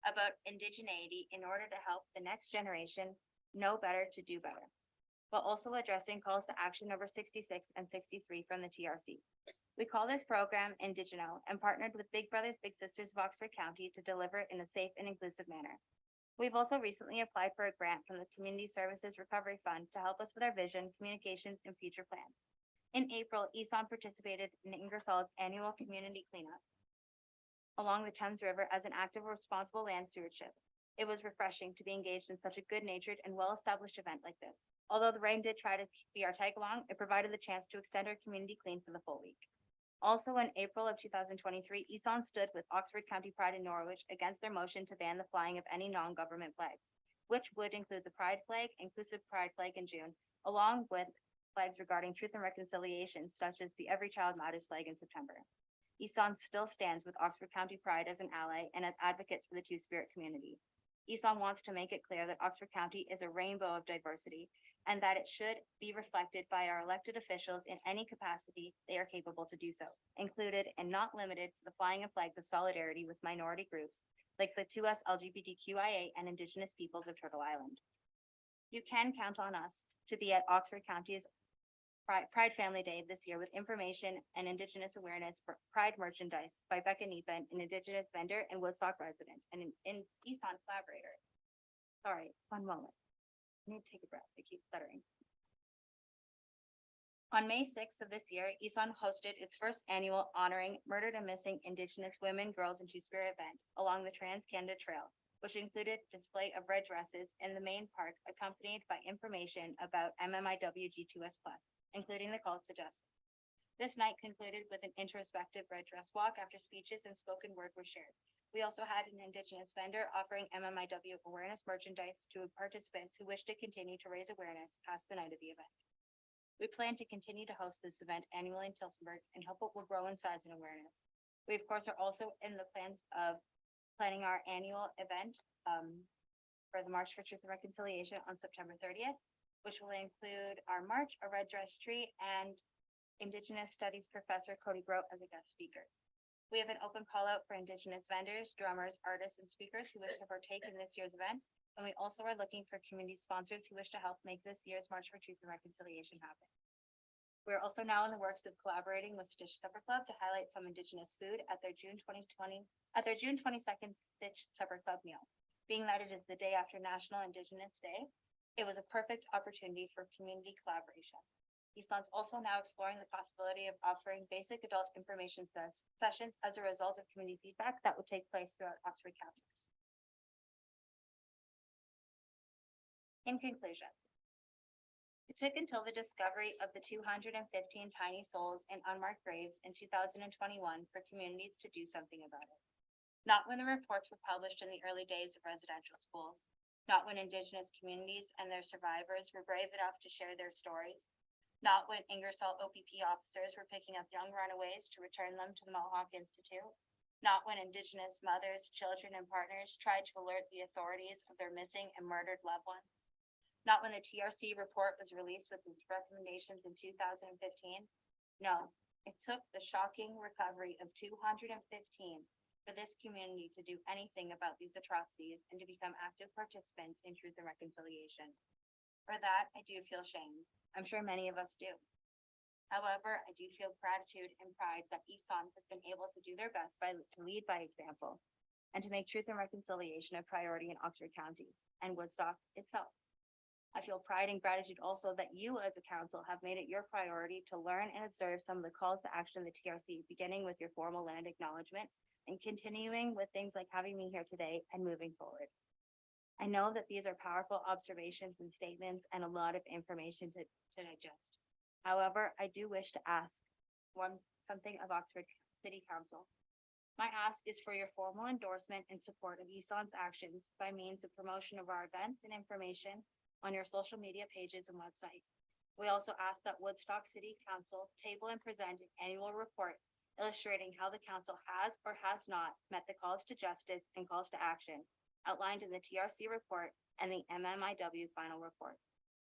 about indigeneity in order to help the next generation know better to do better, while also addressing calls to action number 66 and 63 from the TRC. We call this program Indigeno and partnered with Big Brothers Big Sisters of Oxford County to deliver it in a safe and inclusive manner. We've also recently applied for a grant from the Community Services Recovery Fund to help us with our vision, communications, and future plans. In April, ESON participated in Ingersoll's annual community cleanup along the Thames River as an act of responsible land stewardship. It was refreshing to be engaged in such a good-natured and well-established event like this. Although the rain did try to be our tag-along, it provided the chance to extend our community clean for the full week. Also, in April of 2023, ESON stood with Oxford County Pride in Norwich against their motion to ban the flying of any non-government flags, which would include the Pride flag, inclusive Pride flag in June, along with flags regarding truth and reconciliation, such as the Every Child Matters flag in September. ESON still stands with Oxford County Pride as an ally and as advocates for the Two-Spirit community. ESON wants to make it clear that Oxford County is a rainbow of diversity and that it should be reflected by our elected officials in any capacity they are capable to do so, included and not limited to the flying of flags of solidarity with minority groups like the 2S LGBTQIA and Indigenous peoples of Turtle Island. You can count on us to be at Oxford County's Pride Family Day this year with information and Indigenous awareness for Pride merchandise by Becca Neepen, an Indigenous vendor and Woodstock resident, and an ESON collaborator. Sorry, one moment. I need to take a breath. I keep stuttering. On May 6th of this year, ESON hosted its first annual Honoring Murdered and Missing Indigenous Women, Girls, and Two-Spirit event along the Trans-Canada Trail, which included display of red dresses in the main park, accompanied by information about MMIW G2S+, including the calls to justice. This night concluded with an introspective red dress walk after speeches and spoken word were shared. We also had an Indigenous vendor offering MMIW awareness merchandise to participants who wish to continue to raise awareness past the night of the event. We plan to continue to host this event annually in Tillsonburg and hope it will grow in size and awareness. We, of course, are also in the plans of planning our annual event for the March for Truth and Reconciliation on September 30th, which will include our march, a red dress tree, and Indigenous Studies Professor Cody Grote as a guest speaker. We have an open call out for Indigenous vendors, drummers, artists, and speakers who wish to partake in this year's event. And we also are looking for community sponsors who wish to help make this year's March for Truth and Reconciliation happen. We're also now in the works of collaborating with Stitch Supper Club to highlight some Indigenous food at their June 22nd Stitch Supper Club meal. Being that it is the day after National Indigenous Day, it was a perfect opportunity for community collaboration. ESON's also now exploring the possibility of offering basic adult information sessions as a result of community feedback that would take place throughout Oxford County. In conclusion, it took until the discovery of the 215 tiny souls in unmarked graves in 2021 for communities to do something about it. Not when the reports were published in the early days of residential schools, not when Indigenous communities and their survivors were brave enough to share their stories, not when Ingersoll OPP officers were picking up young runaways to return them to the Mohawk Institute, not when Indigenous mothers, children, and partners tried to alert the authorities of their missing and murdered loved ones, not when the TRC report was released with its recommendations in 2015. No, it took the shocking recovery of 215 for this community to do anything about these atrocities and to become active participants in truth and reconciliation. For that, I do feel shame. I'm sure many of us do. However, I do feel gratitude and pride that ESON has been able to do their best to lead by example and to make truth and reconciliation a priority in Oxford County and Woodstock itself. I feel pride and gratitude also that you as a council have made it your priority to learn and observe some of the calls to action in the TRC, beginning with your formal land acknowledgement and continuing with things like having me here today and moving forward. I know that these are powerful observations and statements and a lot of information to digest. However, I do wish to ask something of Oxford City Council. My ask is for your formal endorsement and support of ESON's actions by means of promotion of our events and information on your social media pages and website. We also ask that Woodstock City Council table and present an annual report illustrating how the council has or has not met the calls to justice and calls to action outlined in the TRC report and the MMIW final report.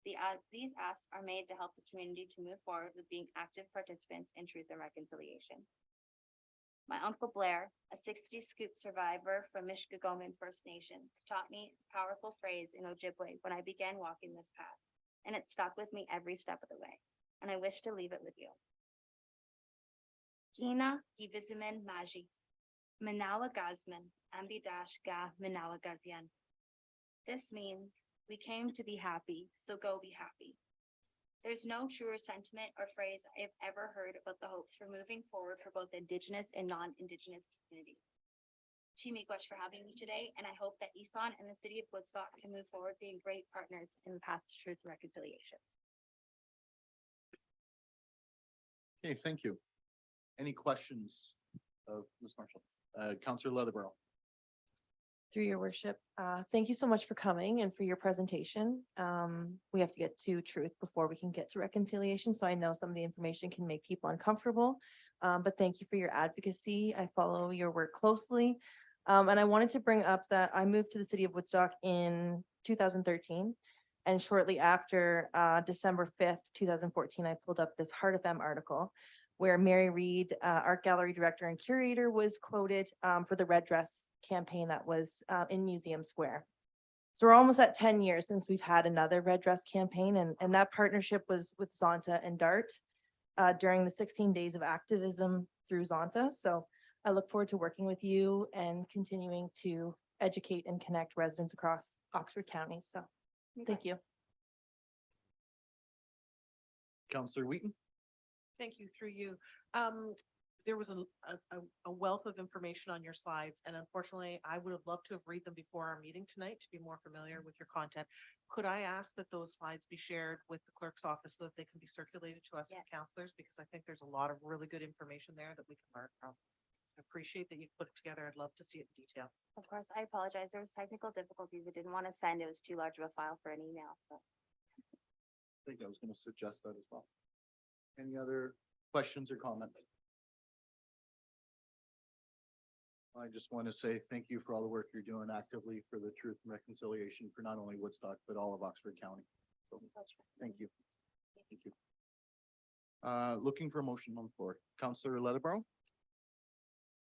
These asks are made to help the community to move forward with being active participants in truth and reconciliation. My Uncle Blair, a 60 scoop survivor from Mishkegowman First Nations, taught me a powerful phrase in Ojibwe when I began walking this path, and it stuck with me every step of the way, and I wish to leave it with you. Kina Givizimen Maji, Manawa Gazman, Ambidash Ga Manawa Gazian. This means we came to be happy, so go be happy. There's no truer sentiment or phrase I've ever heard about the hopes for moving forward for both Indigenous and non-Indigenous communities. Chimikwash for having me today, and I hope that ESON and the City of Woodstock can move forward being great partners in the path to truth and reconciliation. Okay, thank you. Any questions of Ms. Marshall? Councillor Leatherborough. Through your worship, thank you so much for coming and for your presentation. We have to get to truth before we can get to reconciliation, so I know some of the information can make people uncomfortable, but thank you for your advocacy. I follow your work closely, and I wanted to bring up that I moved to the city of Woodstock in 2013, and shortly after December 5th, 2014, I pulled up this Heart FM article where Mary Reed, art gallery director and curator, was quoted for the red dress campaign that was in Museum Square. So we're almost at 10 years since we've had another red dress campaign, and that partnership was with Zonta and DART during the 16 days of activism through Zonta. So I look forward to working with you and continuing to educate and connect residents across Oxford County. So thank you. Councillor Wheaton. Thank you, through you. There was a wealth of information on your slides, and unfortunately, I would have loved to have read them before our meeting tonight to be more familiar with your content. Could I ask that those slides be shared with the clerk's office so that they can be circulated to us as Yes. counselors? Because I think there's a lot of really good information there that we can learn from. So I appreciate that you put it together. I'd love to see it in detail. Of course, I apologize. There was technical difficulties. I didn't want to send. It was too large of a file for an email, so. I think I was going to suggest that as well. Any other questions or comments? I just want to say thank you for all the work you're doing actively for the truth and reconciliation for not only Woodstock, but all of Oxford County. So thank you. Thank you. Looking for a motion on the floor. Councillor Leatherborough.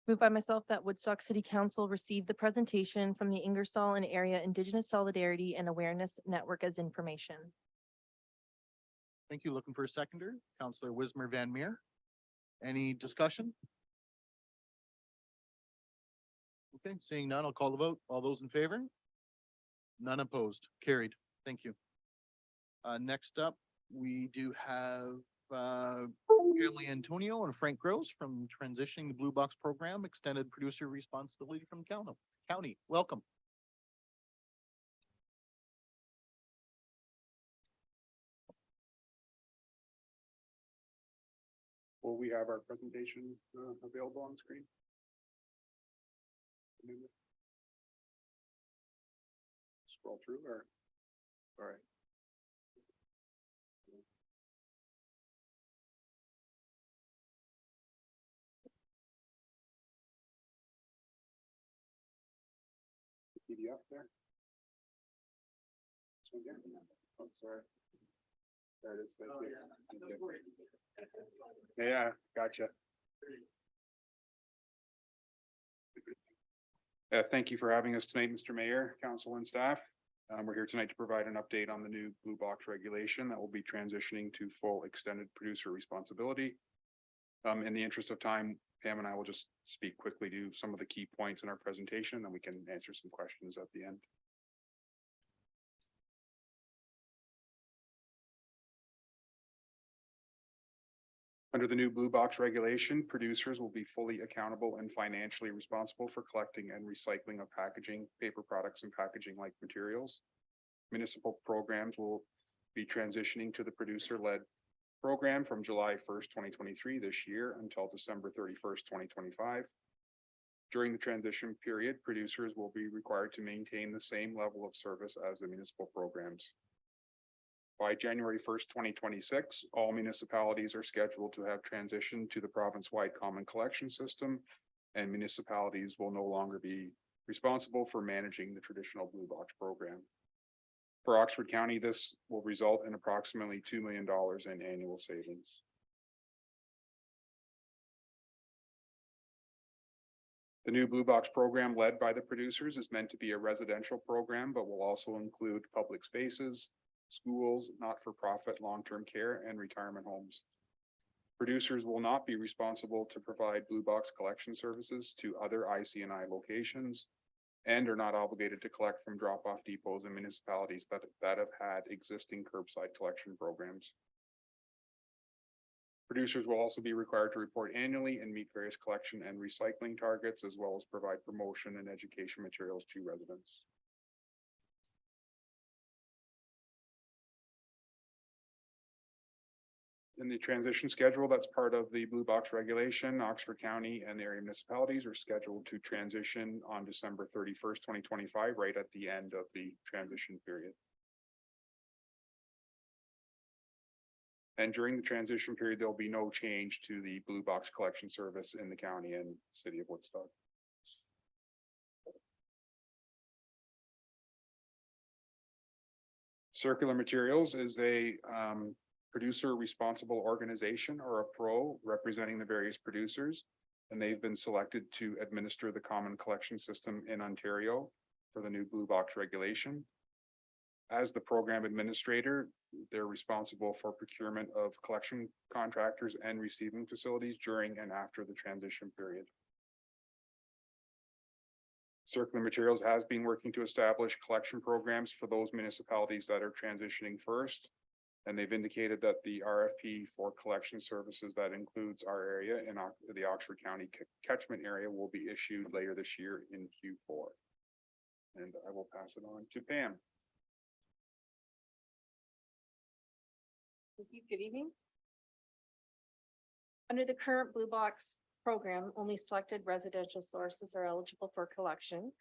Moved by myself that Woodstock City Council receive the presentation from the Ingersoll and Area Indigenous Solidarity and Awareness Network as information. Thank you. Looking for a seconder. Councillor Wismer Van Meer. Any discussion? Okay, seeing none, I'll call the vote. All those in favor? None opposed. Carried. Thank you. Next up, we do have Emily Antonio and Frank Gross from Transitioning the Blue Box Program, Extended Producer Responsibility from County. Welcome. Will we have our presentation available on screen? Scroll through or, all right. PDF there. This one here? Oh, sorry. There it is. Thank you. Yeah, gotcha. Thank you for having us tonight, Mr. Mayor, council and staff. We're here tonight to provide an update on the new blue box regulation that will be transitioning to full extended producer responsibility. In the interest of time, Pam and I will just speak quickly to some of the key points in our presentation, and we can answer some questions at the end. Under the new blue box regulation, producers will be fully accountable and financially responsible for collecting and recycling of packaging, paper products, and packaging-like materials. Municipal programs will be transitioning to the producer-led program from July 1st, 2023 this year until December 31st, 2025. During the transition period, producers will be required to maintain the same level of service as the municipal programs. By January 1st, 2026, all municipalities are scheduled to have transitioned to the province-wide common collection system, and municipalities will no longer be responsible for managing the traditional blue box program. For Oxford County, this will result in approximately $2 million in annual savings. The new blue box program led by the producers is meant to be a residential program, but will also include public spaces, schools, not-for-profit long-term care, and retirement homes. Producers will not be responsible to provide blue box collection services to other IC&I locations and are not obligated to collect from drop-off depots in municipalities that have had existing curbside collection programs. Producers will also be required to report annually and meet various collection and recycling targets, as well as provide promotion and education materials to residents. In the transition schedule that's part of the blue box regulation, Oxford County and the area municipalities are scheduled to transition on December 31st, 2025, right at the end of the transition period. And during the transition period, there'll be no change to the blue box collection service in the county and city of Woodstock. Circular Materials is a producer responsible organization, or a PRO, representing the various producers, and they've been selected to administer the common collection system in Ontario for the new blue box regulation. As the program administrator, they're responsible for procurement of collection contractors and receiving facilities during and after the transition period. Circular Materials has been working to establish collection programs for those municipalities that are transitioning first. And they've indicated that the RFP for collection services that includes our area in the Oxford County catchment area will be issued later this year in Q4. And I will pass it on to Pam. Thank you. Good evening. Under the current blue box program, only selected residential sources are eligible for collection.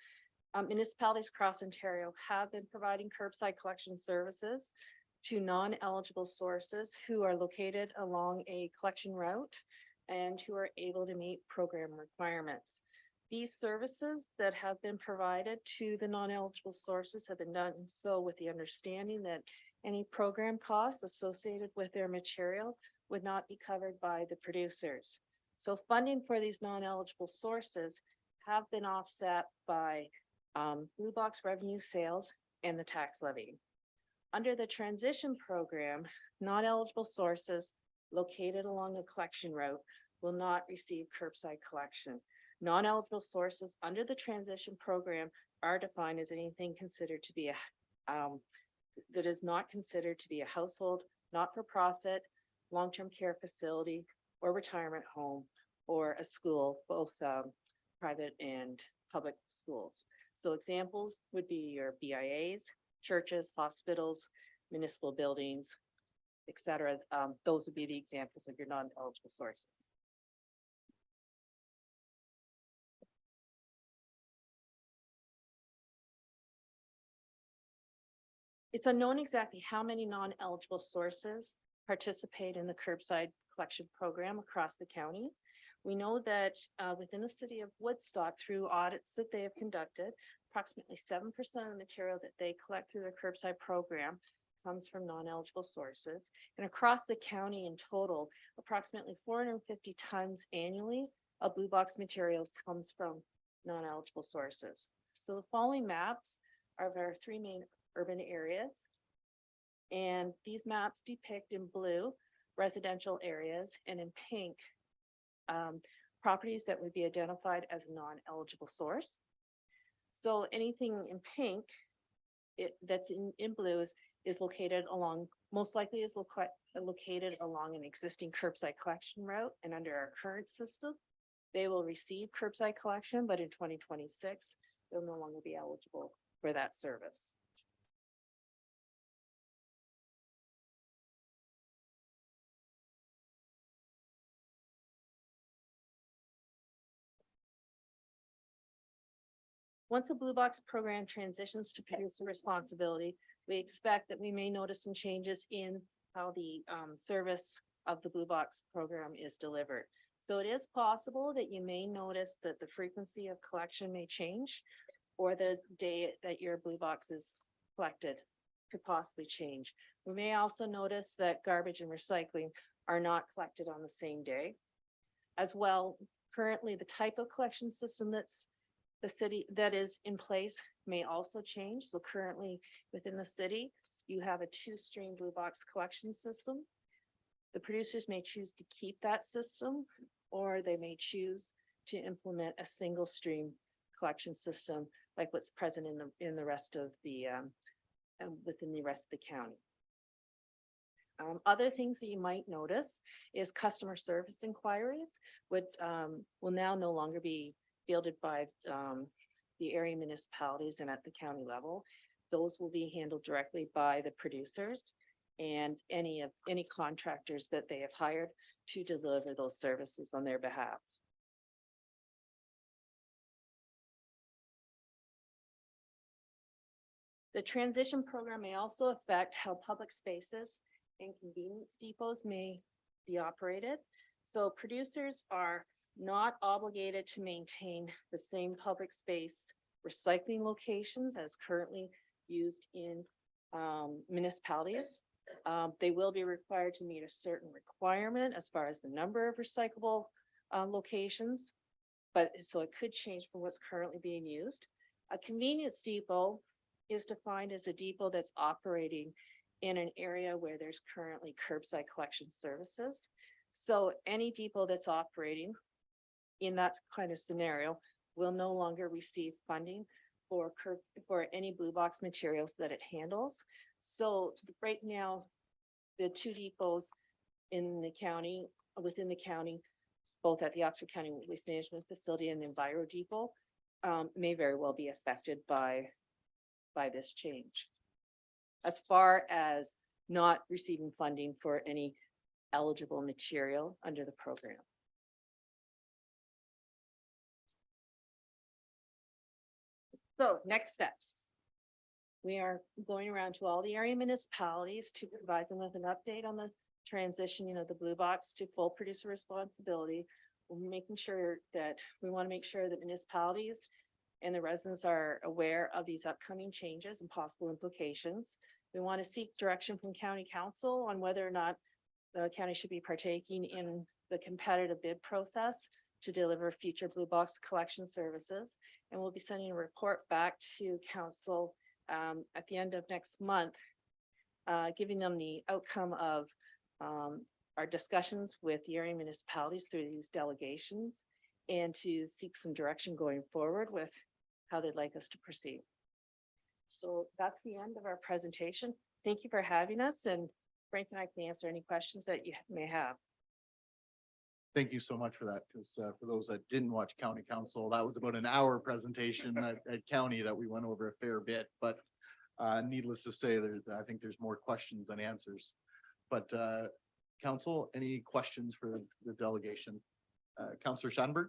Municipalities across Ontario have been providing curbside collection services to non-eligible sources who are located along a collection route and who are able to meet program requirements. These services that have been provided to the non-eligible sources have been done so with the understanding that any program costs associated with their material would not be covered by the producers. So funding for these non-eligible sources have been offset by blue box revenue sales and the tax levy. Under the transition program, non-eligible sources located along a collection route will not receive curbside collection. Non-eligible sources under the transition program are defined as anything considered to be that is not considered to be a household, not-for-profit, long-term care facility, or retirement home, or a school, both private and public schools. So examples would be your BIAs, churches, hospitals, municipal buildings, etc. Those would be the examples of your non-eligible sources. It's unknown exactly how many non-eligible sources participate in the curbside collection program across the county. We know that within the city of Woodstock, through audits that they have conducted, approximately 7% of the material that they collect through their curbside program comes from non-eligible sources. And across the county in total, approximately 450 tons annually of blue box materials comes from non-eligible sources. So the following maps are of our three main urban areas. And these maps depict in blue residential areas and in pink properties that would be identified as a non-eligible source. So anything in pink that's in blue is located along, most likely is located along an existing curbside collection route. And under our current system, they will receive curbside collection, but in 2026, they'll no longer be eligible for that service. Once the Blue Box program transitions to producer responsibility, we expect that we may notice some changes in how the service of the Blue Box program is delivered. So it is possible that you may notice that the frequency of collection may change, or the day that your Blue Box is collected could possibly change. We may also notice that garbage and recycling are not collected on the same day. As well, currently the type of collection system that's the city that is in place may also change. So currently within the city, you have a 2-stream Blue Box collection system. The producers may choose to keep that system, or they may choose to implement a single stream collection system like what's present in the rest of the within the rest of the county. Other things that you might notice is customer service inquiries will now no longer be fielded by the area municipalities and at the county level. Those will be handled directly by the producers and any contractors that they have hired to deliver those services on their behalf. The transition program may also affect how public spaces and convenience depots may be operated. So producers are not obligated to maintain the same public space recycling locations as currently used in municipalities. They will be required to meet a certain requirement as far as the number of recyclable locations, but so it could change from what's currently being used. A convenience depot is defined as a depot that's operating in an area where there's currently curbside collection services. So any depot that's operating in that kind of scenario will no longer receive funding for any Blue Box materials that it handles. So right now, the 2 depots in the county, within the county, both at the Oxford County Waste Management Facility and the Enviro Depot, may very well be affected by this change. As far as not receiving funding for any eligible material under the program. So next steps. We are going around to all the area municipalities to provide them with an update on the transition, the Blue Box to full producer responsibility. We're making sure that we want to make sure that municipalities and the residents are aware of these upcoming changes and possible implications. We want to seek direction from county council on whether or not the county should be partaking in the competitive bid process to deliver future Blue Box collection services. And we'll be sending a report back to council at the end of next month, giving them the outcome of our discussions with the area municipalities through these delegations, and to seek some direction going forward with how they'd like us to proceed. So that's the end of our presentation. Thank you for having us, and Frank and I can answer any questions that you may have. Thank you so much for that, because for those that didn't watch county council, that was about an hour presentation at county that we went over a fair bit, but needless to say, I think there's more questions than answers. But council, any questions for the delegation? Councillor Schanberg?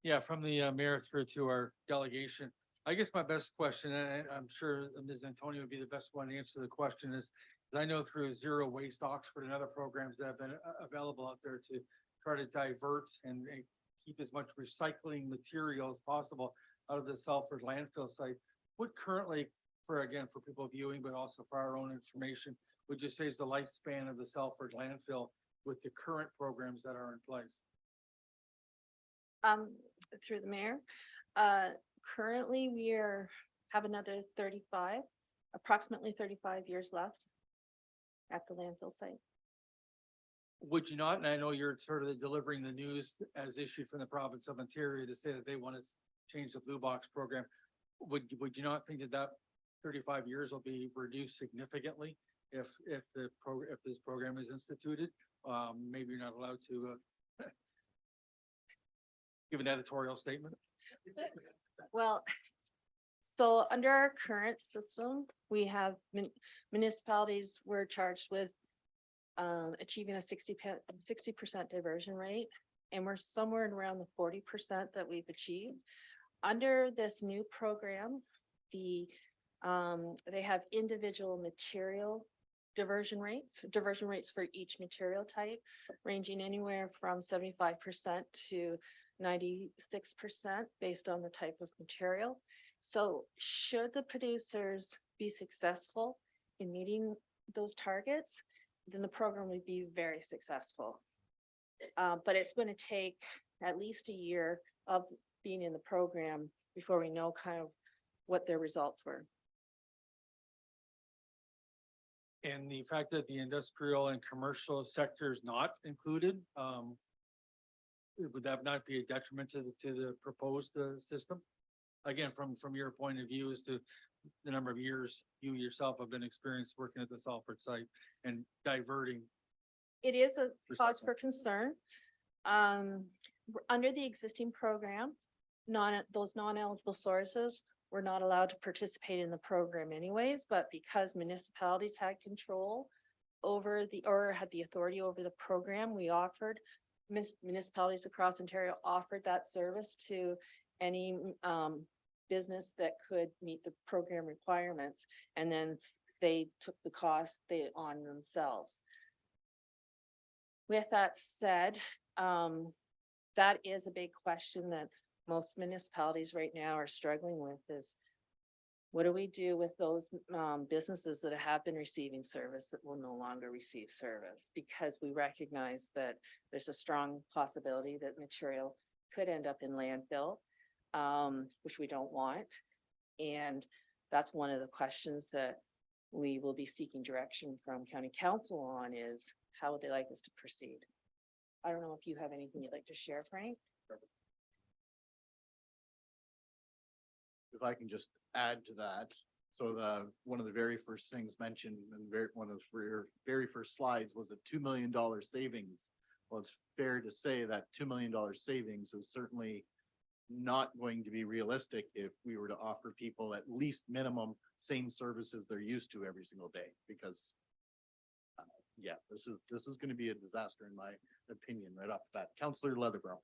Yeah, from the mayor through to our delegation. I guess my best question, and I'm sure Ms. Antonio would be the best one to answer the question, is I know through Zero Waste Oxford and other programs that have been available out there to try to divert and keep as much recycling material as possible out of the Salford landfill site. What currently, for people viewing, but also for our own information, would you say is the lifespan of the Salford landfill with the current programs that are in place? Through the mayor, currently we are have another approximately 35 years left at the landfill site. Would you not, and I know you're sort of delivering the news as issued from the province of Ontario to say that they want to change the blue box program. Would you not think that 35 years will be reduced significantly if this program is instituted? Maybe you're not allowed to give an editorial statement. Well, so under our current system, we have municipalities were charged with achieving a 60% diversion rate, and we're somewhere around the 40% that we've achieved. Under this new program, they have individual material diversion rates for each material type, ranging anywhere from 75% to 96% based on the type of material. So should the producers be successful in meeting those targets, then the program would be very successful. But it's going to take at least a year of being in the program before we know kind of what their results were. And the fact that the industrial and commercial sector is not included, would that not be a detriment to the proposed system? Again, from your point of view as to the number of years you yourself have been experienced working at the Salford site and diverting. It is a cause Recycling. for concern. Under the existing program, those non-eligible sources were not allowed to participate in the program anyways, but because municipalities had control over or had the authority over the program, we offered municipalities across Ontario offered that service to any business that could meet the program requirements, and then they took the cost on themselves. With that said, that is a big question that most municipalities right now are struggling with is, what do we do with those businesses that have been receiving service that will no longer receive service? Because we recognize that there's a strong possibility that material could end up in landfill, which we don't want. And that's one of the questions that we will be seeking direction from County Council on is how would they like us to proceed? I don't know if you have anything you'd like to share, Frank? If I can just add to that. So one of the very first things mentioned and one of your very first slides was a $2 million savings. Well, it's fair to say that $2 million savings is certainly not going to be realistic if we were to offer people at least minimum same services they're used to every single day, because yeah, this is going to be a disaster in my opinion right off the bat. Councillor Leatherborough.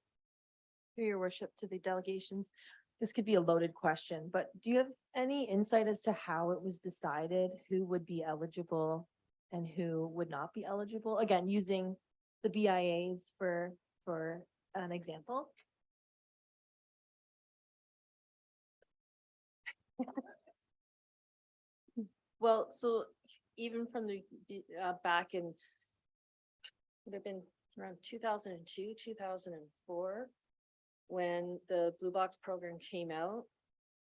Through your worship to the delegations, this could be a loaded question, but do you have any insight as to how it was decided who would be eligible and who would not be eligible? Again, using the BIAs for an example. Well, so even from the back in, would have been around 2002, 2004, when the Blue Box program came out,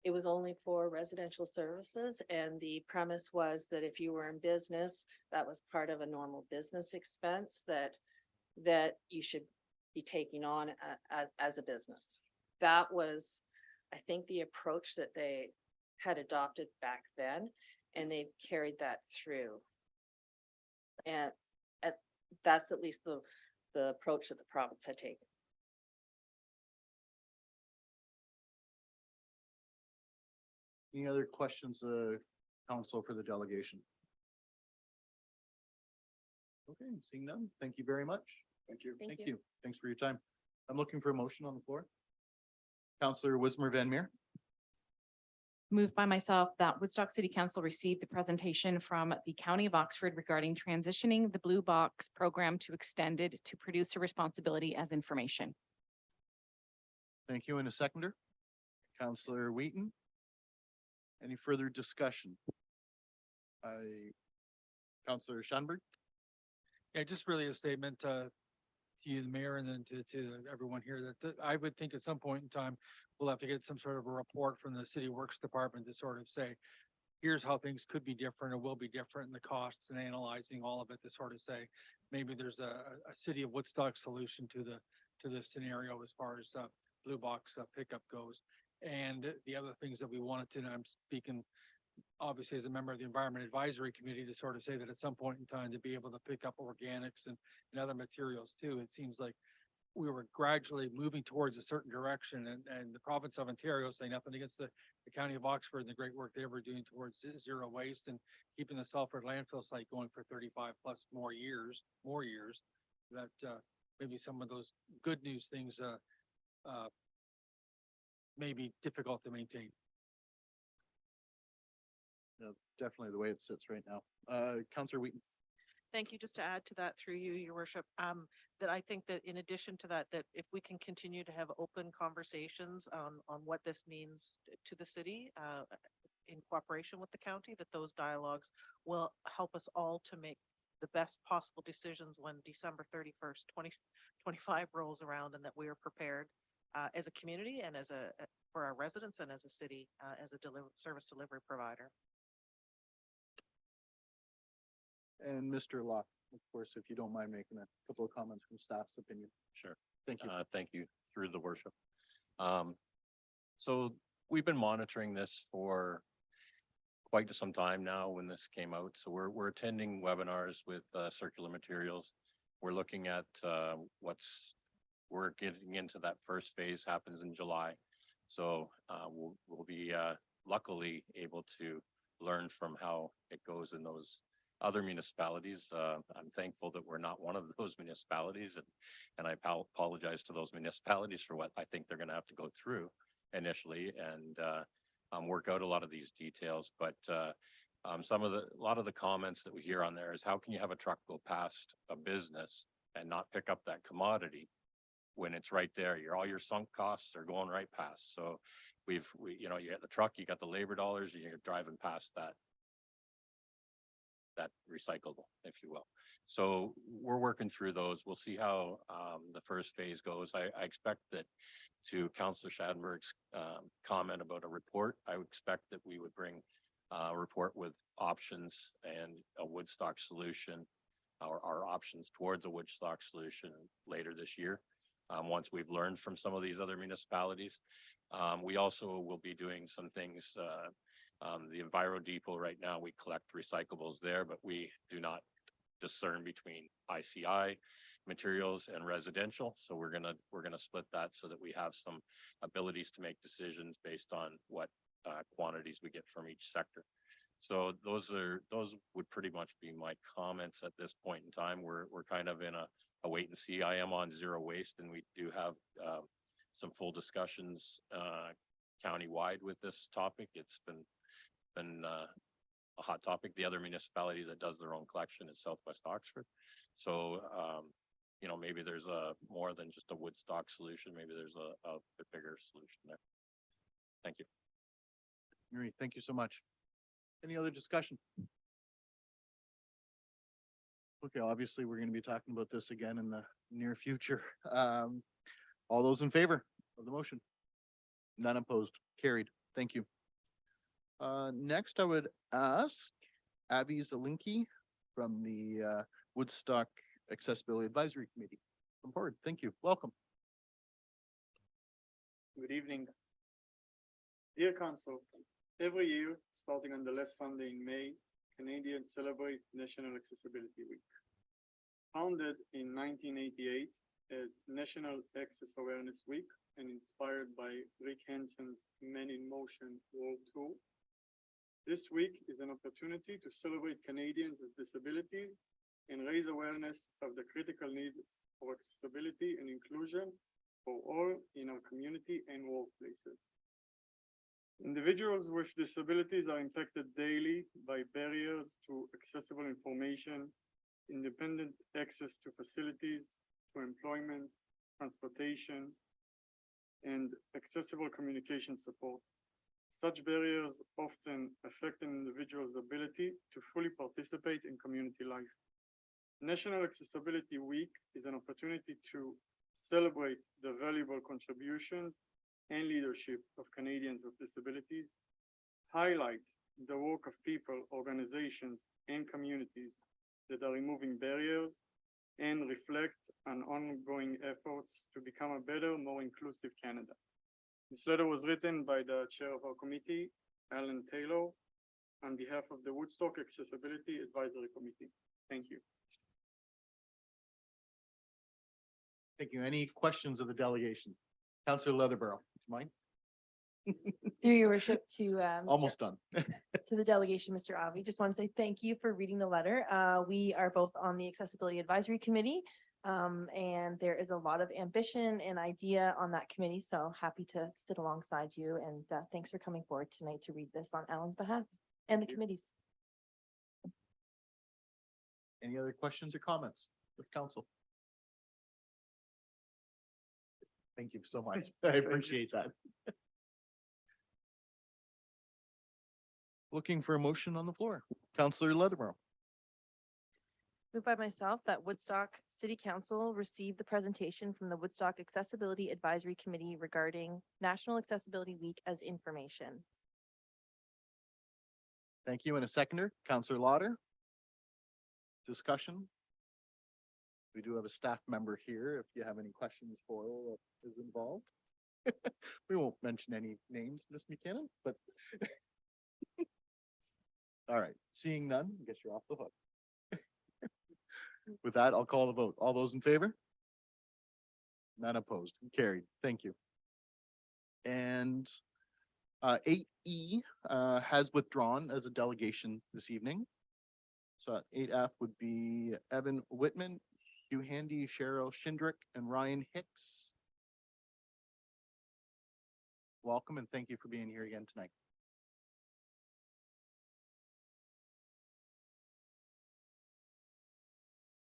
it was only for residential services. And the premise was that if you were in business, that was part of a normal business expense that you should be taking on as a business. That was, I think, the approach that they had adopted back then, and they've carried that through. And that's at least the approach that the province had taken. Any other questions, council for the delegation? Okay, seeing none. Thank you very much. Thank you. Thank Thank you. you. Thanks for your time. I'm looking for a motion on the floor. Councillor Wismer Van Meer. Moved by myself that Woodstock City Council received the presentation from the County of Oxford regarding transitioning the Blue Box program to extended to producer responsibility as information. Thank you. And a seconder. Councillor Wheaton. Any further discussion? Councillor Schoenberg. Yeah, just really a statement. you, the mayor, and then to everyone here that I would think at some point in time, we'll have to get some sort of a report from the city works department to sort of say, here's how things could be different or will be different, and the costs, and analyzing all of it to sort of say, maybe there's a city of Woodstock solution to the scenario as far as blue box pickup goes. And the other things that we wanted to, and I'm speaking obviously as a member of the Environment Advisory Committee, to sort of say that at some point in time to be able to pick up organics and other materials too. It seems like we were gradually moving towards a certain direction, and the province of Ontario, say nothing against the county of Oxford and the great work they were doing towards zero waste and keeping the Salford landfill site going for 35 plus more years, that maybe some of those good news things may be difficult to maintain. No, definitely the way it sits right now. Councillor Wheaton. Thank you. Just to add to that through you, your worship, that I think that in addition to that, that if we can continue to have open conversations on what this means to the city, in cooperation with the county, that those dialogues will help us all to make the best possible decisions when December 31st, 2025 rolls around, and that we are prepared as a community and for our residents and as a city, as a service delivery provider. And Mr. Locke, of course, if you don't mind making a couple of comments from staff's opinion. Sure. Thank you. Thank you, through the worship. So we've been monitoring this for quite some time now when this came out. So we're attending webinars with circular materials. We're looking at we're getting into that first phase, happens in July. So we'll be luckily able to learn from how it goes in those other municipalities. I'm thankful that we're not one of those municipalities, and I apologize to those municipalities for what I think they're going to have to go through initially and work out a lot of these details. But a lot of the comments that we hear on there is, how can you have a truck go past a business and not pick up that commodity when it's right there? All your sunk costs are going right past. So you got the truck, you got the labor dollars, you're driving past that recyclable, if you will. So we're working through those. We'll see how the first phase goes. I expect that, to Councillor Schadenberg's comment about a report, I would expect that we would bring a report with options and a Woodstock solution, or our options towards a Woodstock solution later this year. Once we've learned from some of these other municipalities. We also will be doing some things, the Enviro Depot right now, we collect recyclables there, but we do not discern between ICI materials and residential. So we're gonna split that so that we have some abilities to make decisions based on what quantities we get from each sector. So those would pretty much be my comments at this point in time. We're kind of in a wait and see. I am on zero waste, and we do have some full discussions countywide with this topic. It's been a hot topic. The other municipality that does their own collection is Southwest Oxford. So maybe there's more than just a Woodstock solution. Maybe there's a bit bigger solution there. Thank you. All right, thank you so much. Any other discussion? Okay, obviously, we're going to be talking about this again in the near future. All those in favor of the motion? None opposed, carried. Thank you. Next, I would ask Abby Zelinski from the Woodstock Accessibility Advisory Committee. Come forward. Thank you. Welcome. Good evening. Dear Council, every year, starting on the last Sunday in May, Canadians celebrate National Accessibility Week. Founded in 1988 as National Access Awareness Week and inspired by Rick Hansen's Men in Motion World Tour, this week is an opportunity to celebrate Canadians with disabilities and raise awareness of the critical need for accessibility and inclusion for all in our community and workplaces. Individuals with disabilities are impacted daily by barriers to accessible information, independent access to facilities, to employment, transportation, and accessible communication support. Such barriers often affect an individual's ability to fully participate in community life. National Accessibility Week is an opportunity to celebrate the valuable contributions and leadership of Canadians with disabilities, highlight the work of people, organizations, and communities that are removing barriers, and reflect on ongoing efforts to become a better, more inclusive Canada. This letter was written by the chair of our committee, Alan Taylor, on behalf of the Woodstock Accessibility Advisory Committee. Thank you. Thank you. Any questions of the delegation? Councillor Leatherborough, mind? Through your worship to, Almost done. to the delegation, Mr. Avi, just want to say thank you for reading the letter. We are both on the Accessibility Advisory Committee. And there is a lot of ambition and idea on that committee, so happy to sit alongside you. And thanks for coming forward tonight to read this on Alan's behalf and the committees. Any other questions or comments with council? Thank you so much. I appreciate that. Looking for a motion on the floor. Councillor Leatherborough. Moved by myself that Woodstock City Council received the presentation from the Woodstock Accessibility Advisory Committee regarding National Accessibility Week as information. Thank you. And a seconder, Councillor Lauder. Discussion. We do have a staff member here if you have any questions for what is involved. We won't mention any names, Ms. McKinnon, but all right, seeing none, I guess you're off the hook. With that, I'll call the vote. All those in favor? None opposed. Carried. Thank you. And 8E has withdrawn as a delegation this evening. So 8F would be Evan Whitman, Hugh Handy, Cheryl Schindrick, and Ryan Hicks. Welcome and thank you for being here again tonight.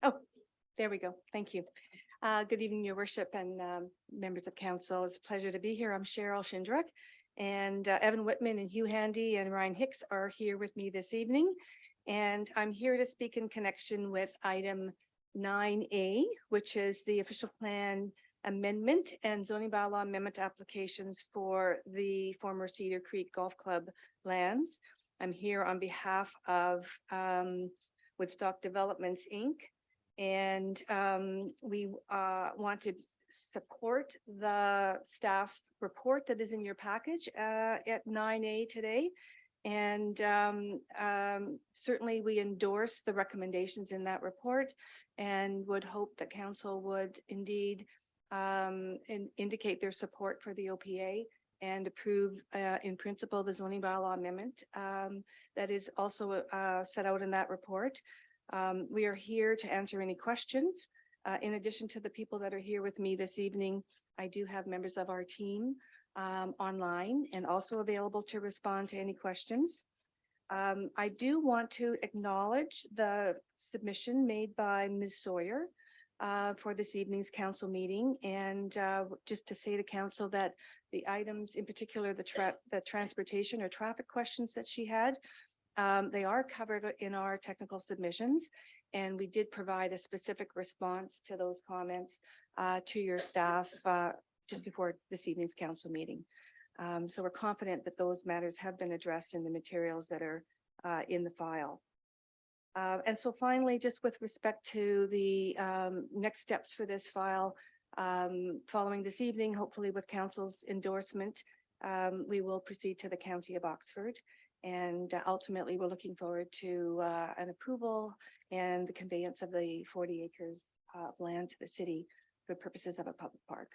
Oh, there we go. Thank you. Good evening, your worship and members of council. It's a pleasure to be here. I'm Cheryl Schindrick, and Evan Whitman and Hugh Handy and Ryan Hicks are here with me this evening. And I'm here to speak in connection with item 9A, which is the official plan amendment and zoning bylaw amendment applications for the former Cedar Creek Golf Club lands. I'm here on behalf of Woodstock Developments, Inc. And we want to support the staff report that is in your package at 9A today. And certainly we endorse the recommendations in that report and would hope that council would indeed indicate their support for the OPA and approve in principle the zoning bylaw amendment that is also set out in that report. We are here to answer any questions. In addition to the people that are here with me this evening, I do have members of our team online and also available to respond to any questions. I do want to acknowledge the submission made by Ms. Sawyer for this evening's council meeting, and just to say to council that the items, in particular the transportation or traffic questions that she had, they are covered in our technical submissions, and we did provide a specific response to those comments to your staff just before this evening's council meeting. So we're confident that those matters have been addressed in the materials that are in the file. And so finally, just with respect to the next steps for this file, following this evening, hopefully with council's endorsement, we will proceed to the County of Oxford. And ultimately, we're looking forward to an approval and the conveyance of the 40 acres of land to the city for purposes of a public park.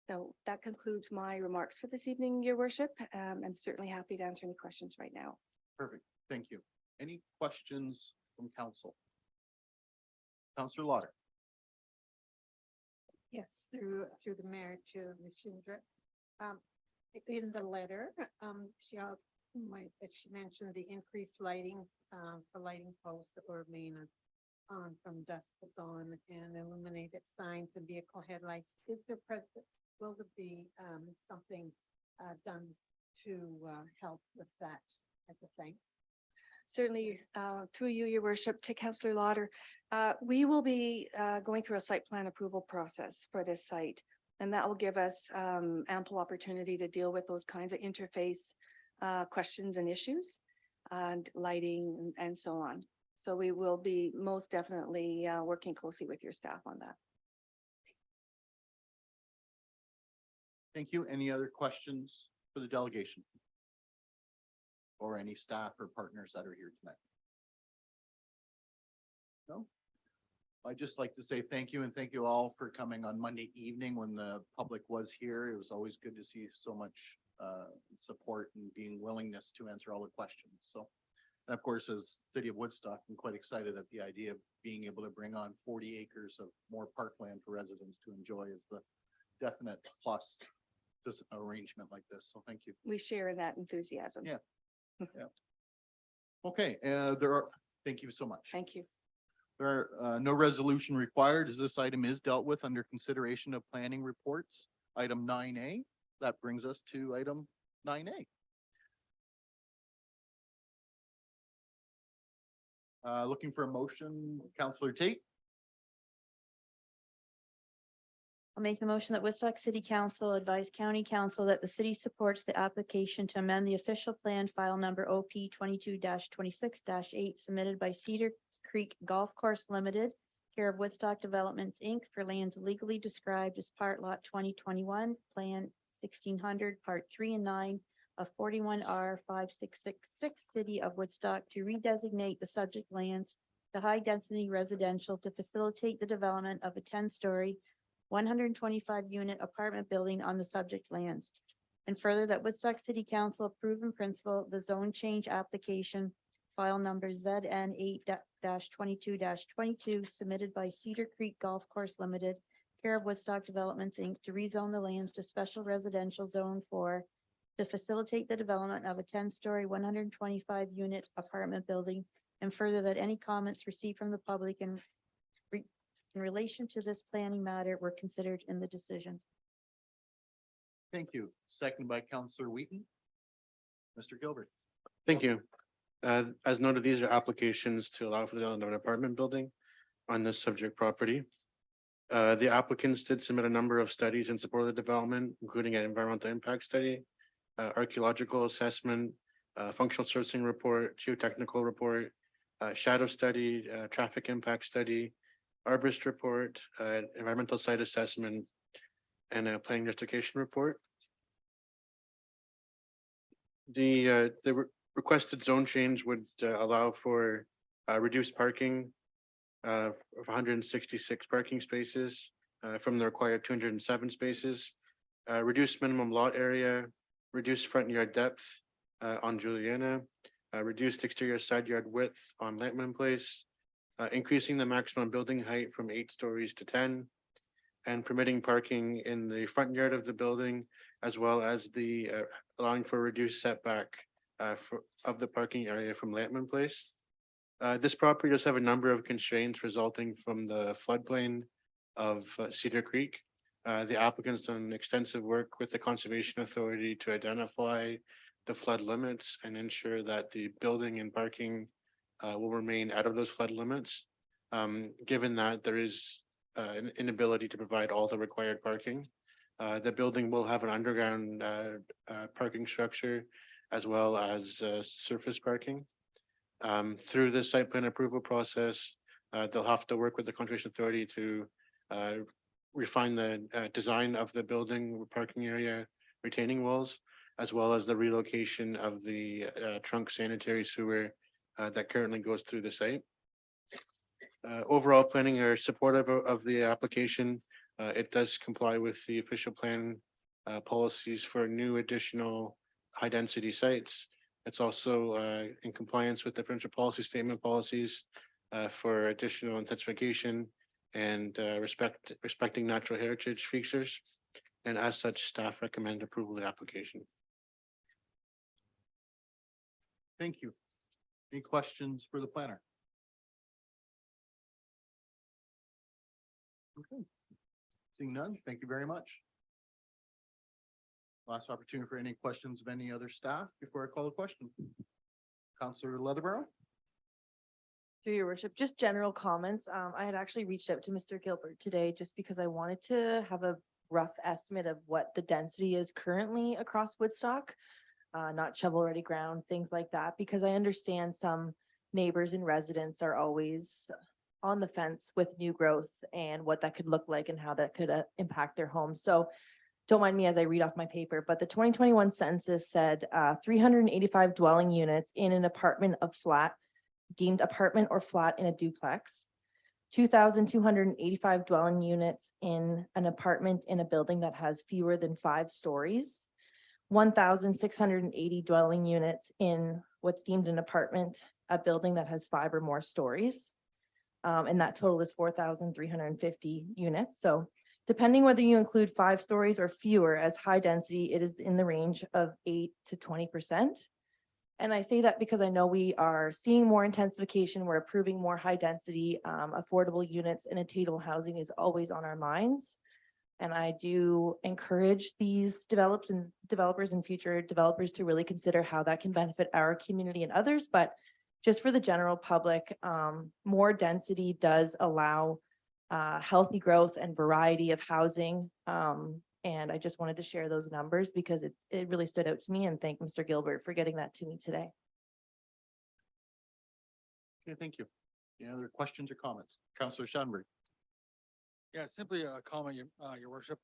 So that concludes my remarks for this evening, your worship. I'm certainly happy to answer any questions right now. Perfect. Thank you. Any questions from council? Councillor Lauder. Yes, through the mayor to Ms. Schindrick. In the letter, she mentioned the increased lighting for lighting posts that will remain on from dusk to dawn and illuminated signs and vehicle headlights. Will there be something done to help with that type of thing? Certainly, through you, your worship, to Councillor Lauder. We will be going through a site plan approval process for this site. And that will give us ample opportunity to deal with those kinds of interface questions and issues and lighting and so on. So we will be most definitely working closely with your staff on that. Thank you. Any other questions for the delegation? Or any staff or partners that are here tonight? No? I'd just like to say thank you and thank you all for coming on Monday evening when the public was here. It was always good to see so much support and being willingness to answer all the questions. So, and of course, as City of Woodstock, I'm quite excited at the idea of being able to bring on 40 acres of more parkland for residents to enjoy as the definite plus this arrangement like this. So thank you. We share in that enthusiasm. Yeah. Okay, thank you so much. Thank you. There are no resolution required as this item is dealt with under consideration of planning reports. Item 9A, that brings us to item 9A. Looking for a motion, Councillor Tate. I'll make the motion that Woodstock City Council advise County Council that the city supports the application to amend the official plan file number OP 22-26-8 submitted by Cedar Creek Golf Course Limited, care of Woodstock Developments, Inc. for lands legally described as Part Lot 2021, Plan 1600, Part 3 and 9 of 41R 5666, City of Woodstock, to redesignate the subject lands to high-density residential to facilitate the development of a 10-story 125-unit apartment building on the subject lands. And further, that Woodstock City Council approve in principle the zone change application file number ZN 8-22-22 submitted by Cedar Creek Golf Course Limited, care of Woodstock Developments, Inc. to rezone the lands to special residential zone 4 to facilitate the development of a 10-story 125-unit apartment building. And further, that any comments received from the public in relation to this planning matter were considered in the decision. Thank you. Seconded by Councillor Wheaton. Mr. Gilbert. Thank you. As noted, these are applications to allow for the development of an apartment building on this subject property. The applicants did submit a number of studies in support of the development, including an environmental impact study, archaeological assessment, functional sourcing report, geotechnical report, shadow study, traffic impact study, arborist report, environmental site assessment, and a planning justification report. The requested zone change would allow for reduced parking of 166 parking spaces from the required 207 spaces, reduced minimum lot area, reduced front yard depth on Juliana, reduced exterior side yard width on Lampman Place, increasing the maximum building height from 8 stories to 10, and permitting parking in the front yard of the building, as well as the allowing for reduced setback of the parking area from Lampman Place. This property does have a number of constraints resulting from the floodplain of Cedar Creek. The applicant's done extensive work with the Conservation Authority to identify the flood limits and ensure that the building and parking will remain out of those flood limits. Given that there is an inability to provide all the required parking, the building will have an underground parking structure as well as surface parking. Through the site plan approval process, they'll have to work with the Conservation Authority to refine the design of the building parking area retaining walls, as well as the relocation of the trunk sanitary sewer that currently goes through the site. Overall planning are supportive of the application. It does comply with the official plan policies for new additional high density sites. It's also in compliance with the provincial policy statement policies for additional intensification and respecting natural heritage features. And as such, staff recommend approval of the application. Thank you. Any questions for the planner? Okay. Seeing none, thank you very much. Last opportunity for any questions of any other staff before I call the question. Councillor Leatherborough. Through your worship, just general comments. I had actually reached out to Mr. Gilbert today just because I wanted to have a rough estimate of what the density is currently across Woodstock. Not shovel-ready ground, things like that, because I understand some neighbors and residents are always on the fence with new growth and what that could look like and how that could impact their homes. So don't mind me as I read off my paper, but the 2021 census said 385 dwelling units in an apartment of flat, deemed apartment or flat in a duplex, 2,285 dwelling units in an apartment in a building that has fewer than 5 stories, 1,680 dwelling units in what's deemed an apartment, a building that has 5 or more stories. And that total is 4,350 units. So depending whether you include 5 stories or fewer as high density, it is in the range of 8 to 20%. And I say that because I know we are seeing more intensification, we're approving more high density, affordable units, and attainable housing is always on our minds. And I do encourage these developers and future developers to really consider how that can benefit our community and others. But just for the general public, more density does allow healthy growth and variety of housing. And I just wanted to share those numbers because it really stood out to me, and thank Mr. Gilbert for getting that to me today. Okay, thank you. Any other questions or comments? Councillor Shanberg. Yeah, simply a comment, your worship.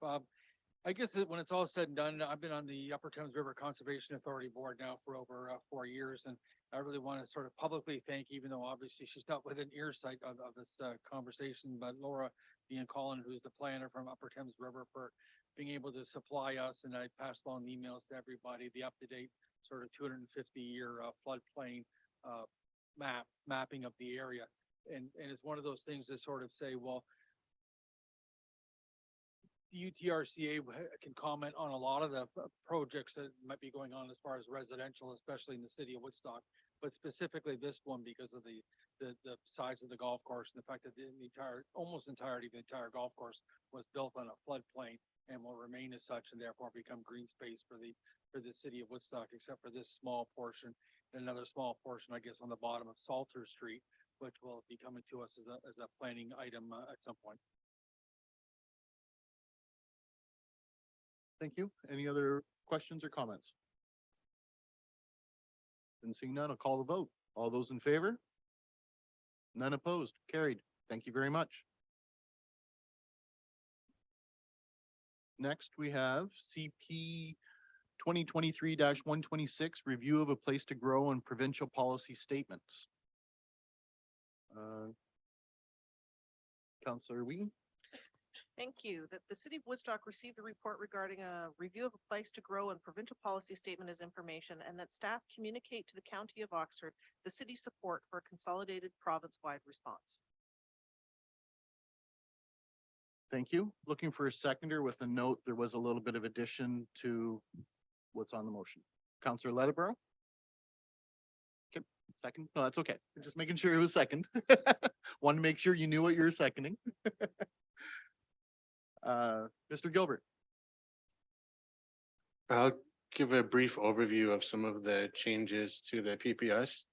I guess when it's all said and done, I've been on the Upper Thames River Conservation Authority Board now for over 4 years, and I really want to sort of publicly thank, even though obviously she's not within earsight of this conversation, but Laura Ian Collin, who's the planner from Upper Thames River, for being able to supply us, and I passed along the emails to everybody, the up-to-date sort of 250-year floodplain mapping of the area. And it's one of those things that sort of say, well, the UTRCA can comment on a lot of the projects that might be going on as far as residential, especially in the city of Woodstock, but specifically this one because of the size of the golf course and the fact that almost entirety of the entire golf course was built on a floodplain and will remain as such, and therefore become green space for the city of Woodstock, except for this small portion and another small portion, I guess, on the bottom of Salter Street, which will be coming to us as a planning item at some point. Thank you. Any other questions or comments? And seeing none, I'll call the vote. All those in favor? None opposed. Carried. Thank you very much. Next, we have CP 2023-126, review of a place to grow and provincial policy statements. Councillor Wheaton. Thank you. That the city of Woodstock received a report regarding a review of a place to grow and provincial policy statement as information, and that staff communicate to the County of Oxford the city's support for a consolidated province-wide response. Thank you. Looking for a seconder with a note. There was a little bit of addition to what's on the motion. Councillor Leatherborough. Okay, second. No, that's okay. Just making sure it was second. Want to make sure you knew what you were seconding. Mr. Gilbert. I'll give a brief overview of some of the changes to the PPS.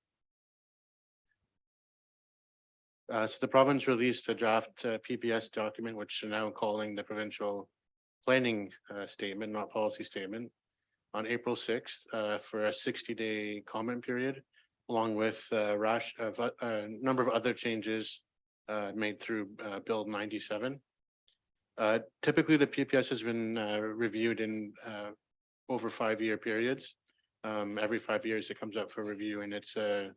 So the province released a draft PPS document, which they're now calling the provincial planning statement, not policy statement, on April 6th for a 60-day comment period, along with a number of other changes made through Bill 97. Typically, the PPS has been reviewed in over 5-year periods. Every 5 years it comes up for review, and it's a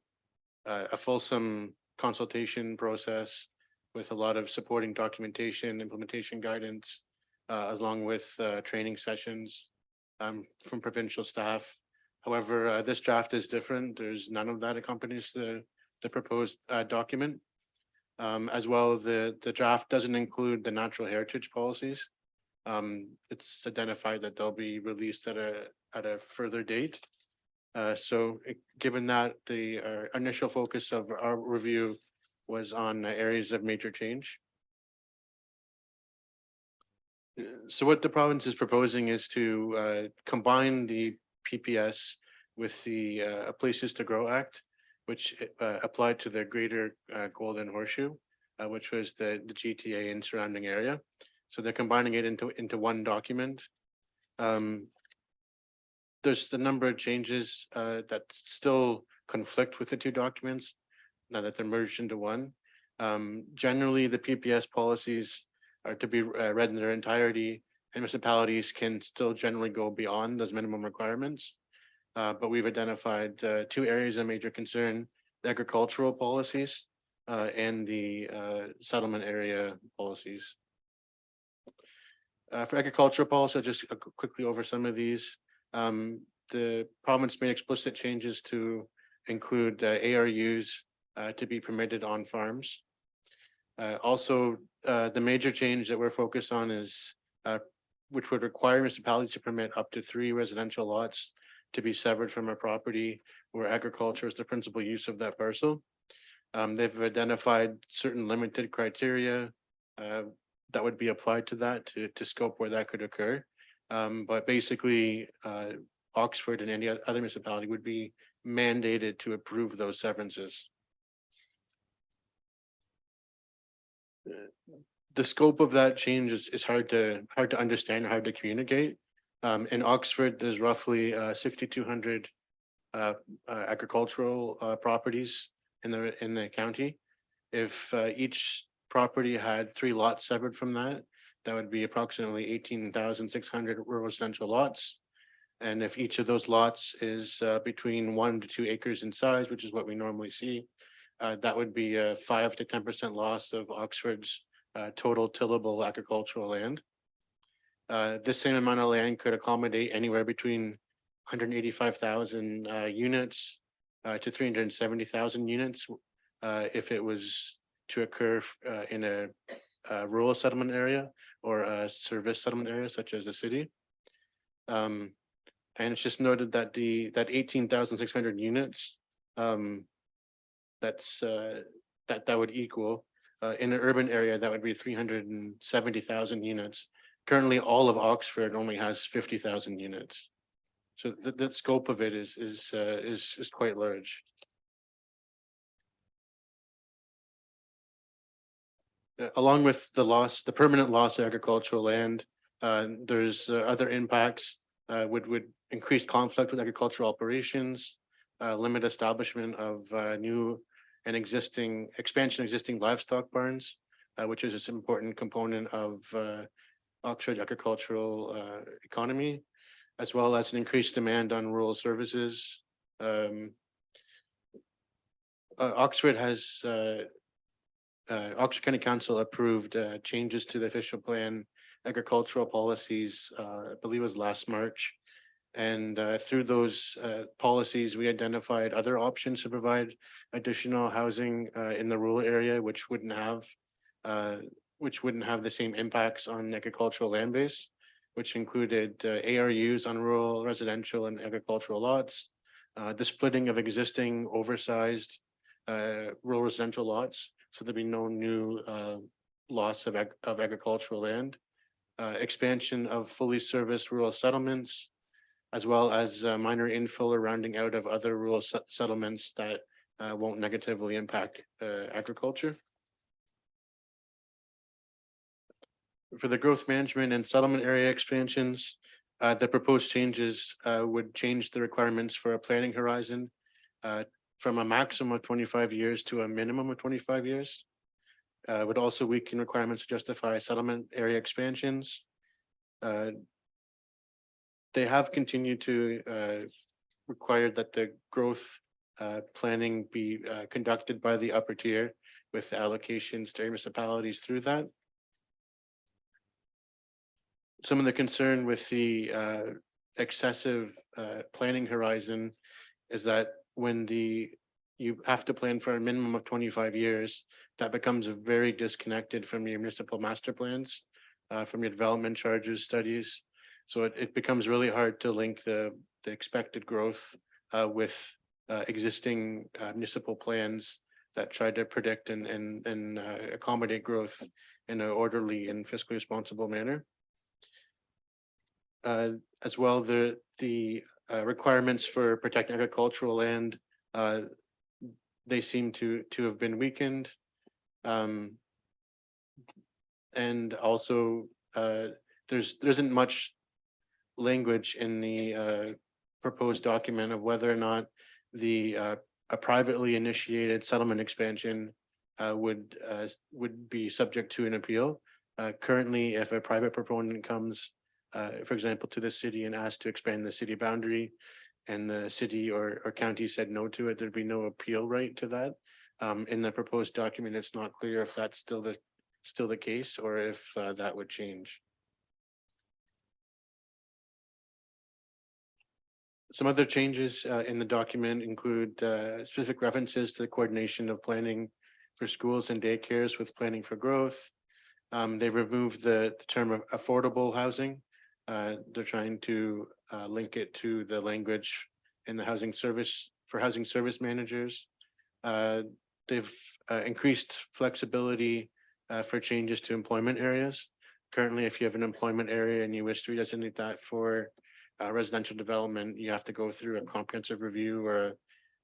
fulsome consultation process with a lot of supporting documentation, implementation guidance, along with training sessions from provincial staff. However, this draft is different. There's none of that accompanies the proposed document. As well, the draft doesn't include the natural heritage policies. It's identified that they'll be released at a further date. Given that the initial focus of our review was on areas of major change. So what the province is proposing is to combine the PPS with the Places to Grow Act, which applied to the greater Golden Horseshoe, which was the GTA and surrounding area. So they're combining it into one document. There's the number of changes that still conflict with the two documents now that they're merged into one. Generally, the PPS policies are to be read in their entirety, and municipalities can still generally go beyond those minimum requirements. But we've identified two areas of major concern: the agricultural policies and the settlement area policies. For agricultural policy, I'll just quickly over some of these. The province made explicit changes to include ARUs to be permitted on farms. Also, the major change that we're focused on is which would require municipalities to permit up to 3 residential lots to be severed from a property where agriculture is the principal use of that parcel. They've identified certain limited criteria that would be applied to that to scope where that could occur. But basically, Oxford and any other municipality would be mandated to approve those severances. The scope of that change is hard to understand, hard to communicate. In Oxford, there's roughly 6,200 agricultural properties in the county. If each property had 3 lots severed from that, that would be approximately 18,600 rural residential lots. And if each of those lots is between 1 to 2 acres in size, which is what we normally see, that would be a 5 to 10% loss of Oxford's total tillable agricultural land. This same amount of land could accommodate anywhere between 185,000 units to 370,000 units if it was to occur in a rural settlement area or a service settlement area such as the city. And it's just noted that that 18,600 units that would equal in an urban area that would be 370,000 units. Currently, all of Oxford only has 50,000 units. So the scope of it is quite large. Along with the permanent loss of agricultural land, there's other impacts, would increase conflict with agricultural operations, limit establishment of new and expansion of existing livestock barns, which is an important component of Oxford agricultural economy, as well as an increased demand on rural services. Oxford County Council approved changes to the official plan agricultural policies, I believe it was last March. And through those policies, we identified other options to provide additional housing in the rural area, which wouldn't have the same impacts on agricultural land base, which included ARUs on rural, residential, and agricultural lots, the splitting of existing oversized rural residential lots, so there'd be no new loss of agricultural land, expansion of fully serviced rural settlements, as well as minor infill or rounding out of other rural settlements that won't negatively impact agriculture. For the growth management and settlement area expansions, the proposed changes would change the requirements for a planning horizon from a maximum of 25 years to a minimum of 25 years. Would also weaken requirements to justify settlement area expansions. They have continued to require that the growth planning be conducted by the upper tier with allocations to municipalities through that. Some of the concern with the excessive planning horizon is that when you have to plan for a minimum of 25 years, that becomes very disconnected from your municipal master plans, from your development charges studies. So it becomes really hard to link the expected growth with existing municipal plans that try to predict and accommodate growth in an orderly and fiscally responsible manner. As well, the requirements for protecting agricultural land they seem to have been weakened. And also, there isn't much language in the proposed document of whether or not a privately initiated settlement expansion would be subject to an appeal. Currently, if a private proponent comes, for example, to the city and asks to expand the city boundary, and the city or county said no to it, there'd be no appeal right to that. In the proposed document, it's not clear if that's still the case or if that would change. Some other changes in the document include specific references to the coordination of planning for schools and daycares with planning for growth. They removed the term of affordable housing. They're trying to link it to the language in the housing service managers. They've increased flexibility for changes to employment areas. Currently, if you have an employment area and you wish to redesignate that for residential development, you have to go through a comprehensive review or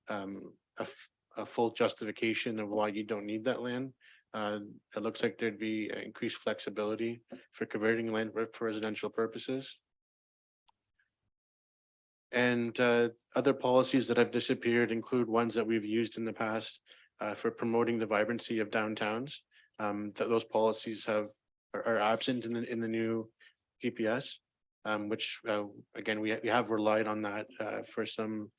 a full justification of why you don't need that land. It looks like there'd be increased flexibility for converting land for residential purposes. And other policies that have disappeared include ones that we've used in the past for promoting the vibrancy of downtowns. That those policies are absent in the new PPS, which again we have relied on that for some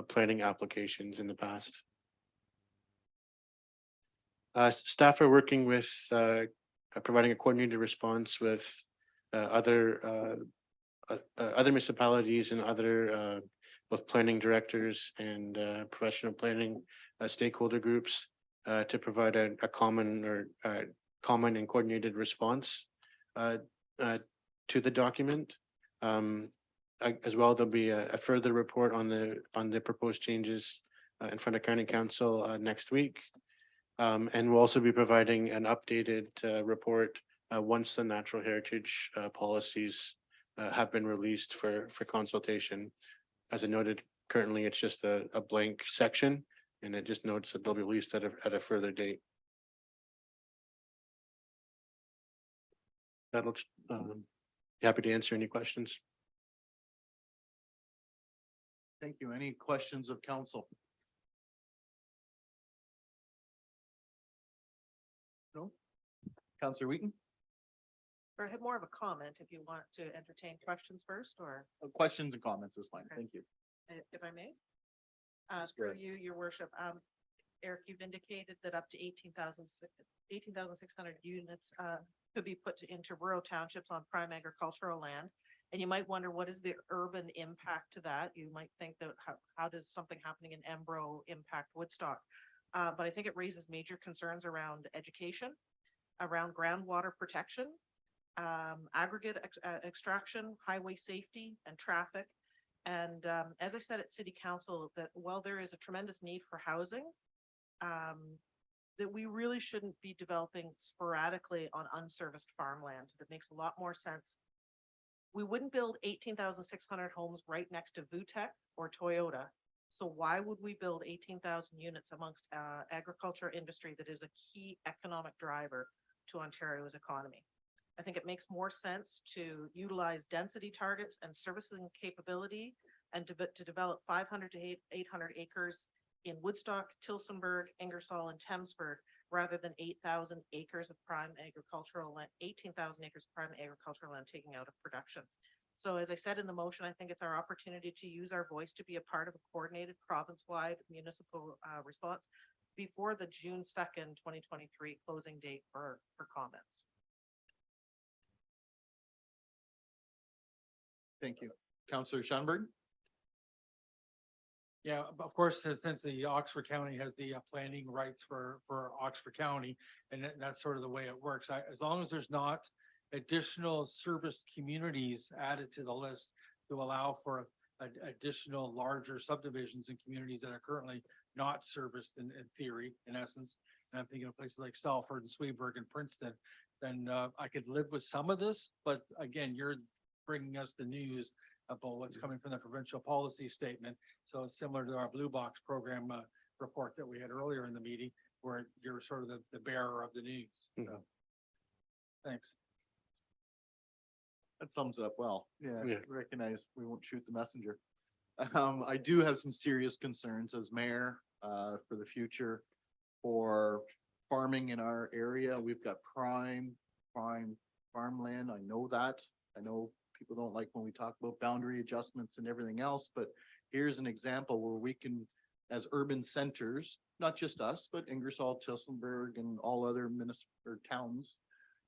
planning applications in the past. Staff are working with providing a coordinated response with other municipalities and other both planning directors and professional planning stakeholder groups to provide a common and coordinated response to the document. As well, there'll be a further report on the proposed changes in front of County Council next week. And we'll also be providing an updated report once the natural heritage policies have been released for consultation. As I noted, currently it's just a blank section, and it just notes that they'll be released at a further date. That'll happy to answer any questions. Thank you. Any questions of council? No? Councillor Wheaton? Or I have more of a comment if you want to entertain questions first, or Questions and comments is fine. Okay. Thank you. If I may. That's Through correct. you, your worship, Eric, you've indicated that up to 18,600 units could be put into rural townships on prime agricultural land. And you might wonder, what is the urban impact to that? You might think that how does something happening in Embro impact Woodstock? But I think it raises major concerns around education, around groundwater protection, aggregate extraction, highway safety, and traffic. And as I said at City Council, that while there is a tremendous need for housing, that we really shouldn't be developing sporadically on unserviced farmland. That makes a lot more sense. We wouldn't build 18,600 homes right next to VUTEC or Toyota. So why would we build 18,000 units amongst agriculture industry that is a key economic driver to Ontario's economy? I think it makes more sense to utilize density targets and servicing capability and to develop 500 to 800 acres in Woodstock, Tillsonburg, Ingersoll, and Thamesburg, rather than 8,000 acres of prime agricultural land, 18,000 acres of prime agricultural land taking out of production. So as I said in the motion, I think it's our opportunity to use our voice to be a part of a coordinated province-wide municipal response before the June 2nd, 2023 closing date for comments. Thank you. Councillor Schoenberg? Yeah, of course, since the Oxford County has the planning rights for Oxford County, and that's sort of the way it works. As long as there's not additional service communities added to the list to allow for additional larger subdivisions and communities that are currently not serviced in theory, in essence, and I'm thinking of places like Salford and Swedenborg and Princeton, then I could live with some of this, but again, you're bringing us the news about what's coming from the provincial policy statement. So it's similar to our Blue Box program report that we had earlier in the meeting, where you're sort of the bearer of the news. So, Mhm. thanks. That sums it up well. Yeah, Yeah. recognize we won't shoot the messenger. I do have some serious concerns as mayor, for the future for farming in our area. We've got prime farmland. I know that. I know people don't like when we talk about boundary adjustments and everything else, but here's an example where we can, as urban centers, not just us, but Ingersoll, Tillsonburg, and all other municipal towns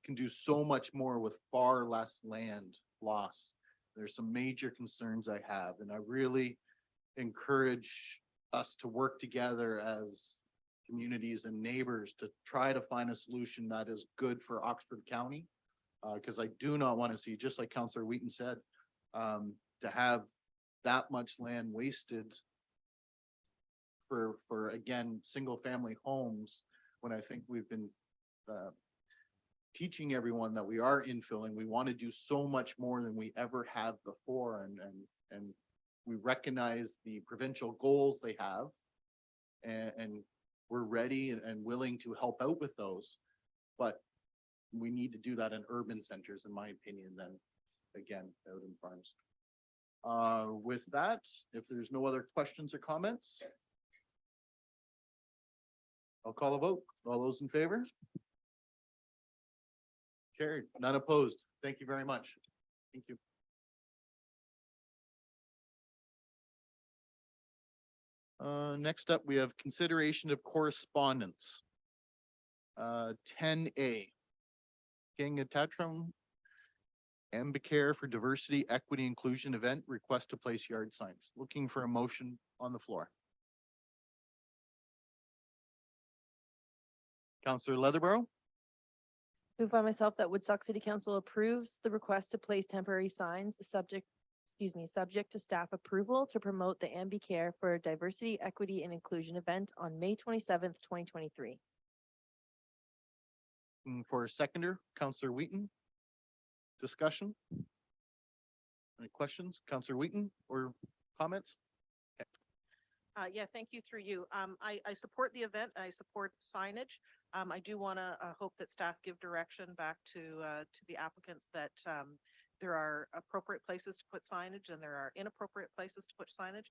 can do so much more with far less land loss. There's some major concerns I have, and I really encourage us to work together as communities and neighbors to try to find a solution that is good for Oxford County. Because I do not want to see, just like Councillor Wheaton said, to have that much land wasted for again, single family homes, when I think we've been teaching everyone that we are infilling. We want to do so much more than we ever have before, and we recognize the provincial goals they have. And we're ready and willing to help out with those. But we need to do that in urban centers, in my opinion, than again, out in farms. With that, if there's no other questions or comments, I'll call a vote. All those in favor? Carried, none opposed. Thank you very much. Thank you. Next up, we have consideration of correspondence. 10A. Gangatatram Ambicare for Diversity, Equity, Inclusion event, request to place yard signs. Looking for a motion on the floor. Councillor Leatherborough, Moved by myself that Woodstock City Council approves the request to place temporary signs, subject to staff approval to promote the Ambicare for Diversity, Equity, and Inclusion event on May 27th, 2023. for a seconder, Councillor Wheaton. Discussion? Any questions? Councillor Wheaton or comments? Yeah, thank you through you. I support the event. I support signage. I do want to hope that staff give direction back to the applicants that there are appropriate places to put signage and there are inappropriate places to put signage.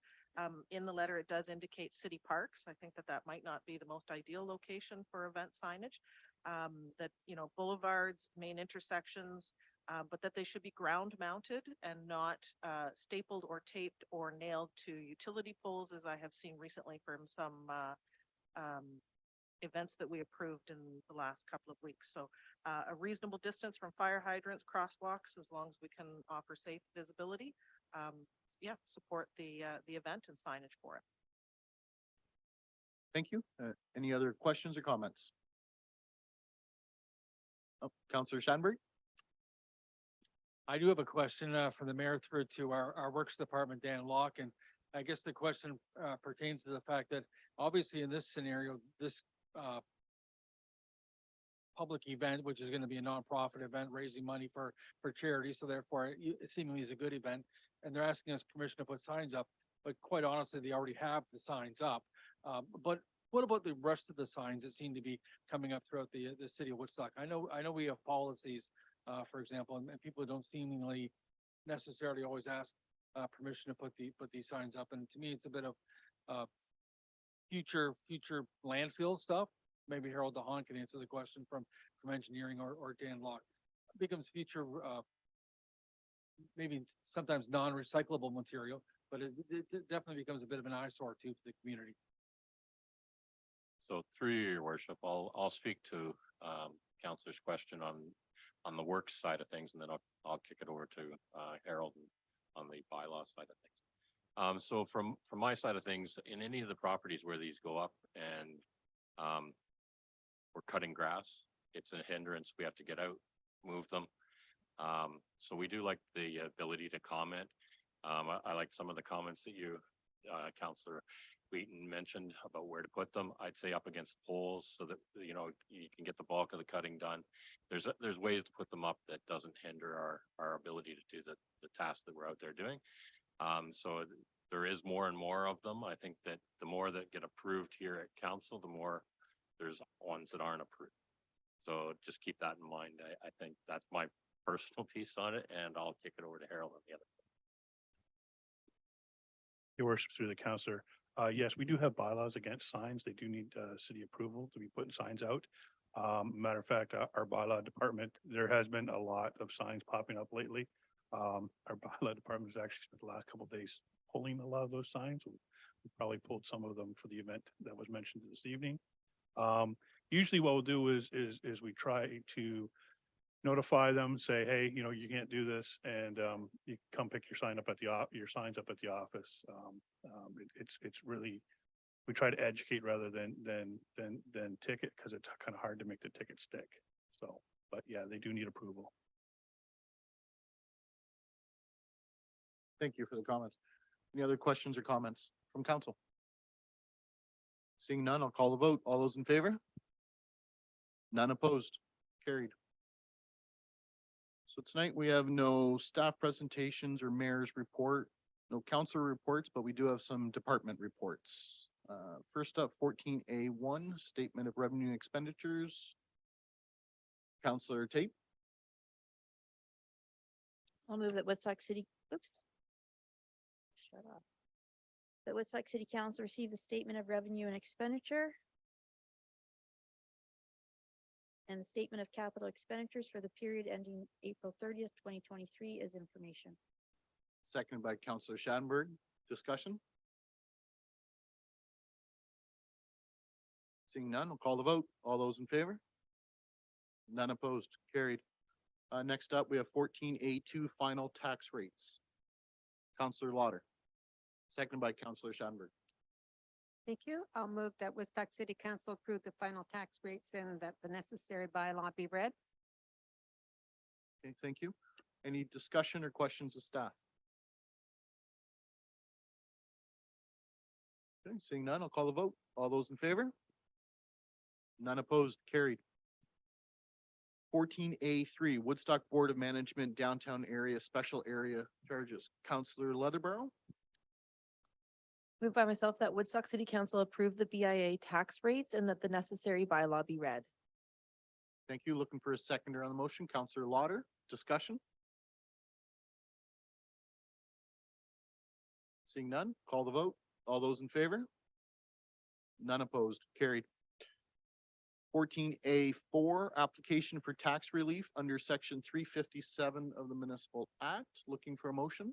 In the letter, it does indicate city parks. I think that that might not be the most ideal location for event signage. That, you know, boulevards, main intersections, but that they should be ground mounted and not stapled or taped or nailed to utility poles, as I have seen recently from some events that we approved in the last couple of weeks. So a reasonable distance from fire hydrants, crosswalks, as long as we can offer safe visibility. Yeah, support the event and signage for it. Thank you. Any other questions or comments? Oh, Councillor Shanberg? I do have a question from the mayor through to our Works Department, Dan Locke, and I guess the question pertains to the fact that obviously in this scenario, this public event, which is going to be a nonprofit event raising money for charity, so therefore it seemingly is a good event, and they're asking us permission to put signs up, but quite honestly, they already have the signs up. But what about the rest of the signs that seem to be coming up throughout the city of Woodstock? I know we have policies, for example, and people don't seemingly necessarily always ask permission to put these signs up. And to me, it's a bit of future landfill stuff. Maybe Harold DeHaan can answer the question from engineering or Dan Locke. It becomes future, maybe sometimes non-recyclable material, but it definitely becomes a bit of an eyesore too to the community. So through your worship, I'll speak to Councillor's question on the work side of things, and then I'll kick it over to Harold on the bylaw side of things. So from my side of things, in any of the properties where these go up and we're cutting grass, it's a hindrance. We have to get out, move them. So we do like the ability to comment. I like some of the comments that you, Councillor Wheaton, mentioned about where to put them. I'd say up against poles so that, you know, you can get the bulk of the cutting done. There's ways to put them up that doesn't hinder our ability to do the task that we're out there doing. So there is more and more of them. I think that the more that get approved here at council, the more there's ones that aren't approved. So just keep that in mind. I think that's my personal piece on it, and I'll kick it over to Harold on the other. Your worship, through the counselor. Yes, we do have bylaws against signs. They do need city approval to be putting signs out. Matter of fact, our bylaw department, there has been a lot of signs popping up lately. Our bylaw department has actually spent the last couple of days pulling a lot of those signs. We probably pulled some of them for the event that was mentioned this evening. Usually what we'll do is we try to notify them, say, hey, you know, you can't do this, and you come pick your sign up at your signs up at the office. It's really, we try to educate rather than ticket, because it's kind of hard to make the ticket stick. So, but yeah, they do need approval. Thank you for the comments. Any other questions or comments from council? Seeing none, I'll call the vote. All those in favor? None opposed, carried. So tonight we have no staff presentations or mayor's report, no council reports, but we do have some department reports. First up, 14A1, Statement of Revenue and Expenditures. Councillor Tate. I'll move that Woodstock City, shut up. That Woodstock City Council receive the statement of revenue and expenditure and the statement of capital expenditures for the period ending April 30th, 2023 as information. Seconded by Councillor Schadenberg. Discussion? Seeing none, we'll call the vote. All those in favor? None opposed, carried. Next up, we have 14A2 final tax rates. Councillor Lauder. Seconded by Councillor Schadenberg. Thank you. I'll move that Woodstock City Council approve the final tax rates and that the necessary bylaw be read. Okay, thank you. Any discussion or questions of staff? Okay, seeing none, I'll call the vote. All those in favor? None opposed, carried. 14A3, Woodstock Board of Management Downtown Area Special Area Charges. Councillor Leatherborough. Moved by myself that Woodstock City Council approve the BIA tax rates and that the necessary bylaw be read. Thank you. Looking for a seconder on the motion. Councillor Lauder, discussion? Seeing none, call the vote. All those in favor? None opposed, carried. 14A4, application for tax relief under section 357 of the Municipal Act. Looking for a motion.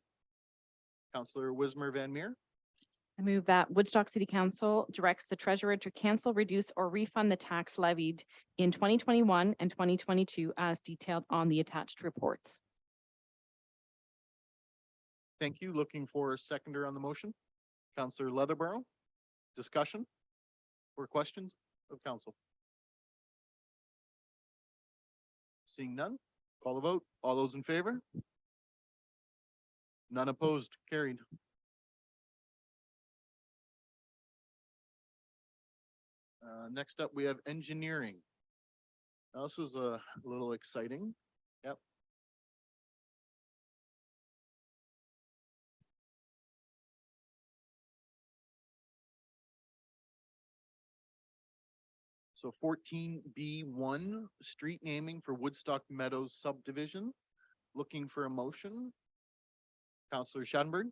Councillor Wismer Van Meer. I move that Woodstock City Council directs the treasurer to cancel, reduce, or refund the tax levied in 2021 and 2022 as detailed on the attached reports. Thank you. Looking for a seconder on the motion. Councillor Leatherborough. Discussion or questions of council? Seeing none, call the vote. All those in favor? None opposed, carried. Next up, we have engineering. Now, this is a little exciting. Yep. So 14B1, street naming for Woodstock Meadows subdivision. Looking for a motion. Councillor Schadenberg.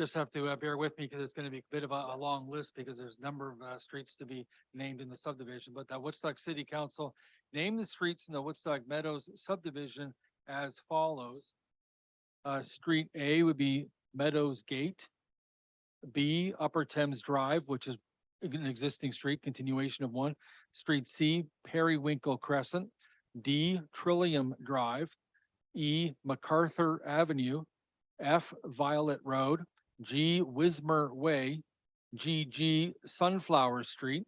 Just have to bear with me because it's going to be a bit of a long list because there's a number of streets to be named in the subdivision, but the Woodstock City Council named the streets in the Woodstock Meadows subdivision as follows. Street A would be Meadows Gate. B, Upper Thames Drive, which is an existing street, continuation of one. Street C, Periwinkle Crescent. D, Trillium Drive. E, MacArthur Avenue. F, Violet Road. G, Wismer Way. G, Sunflower Street.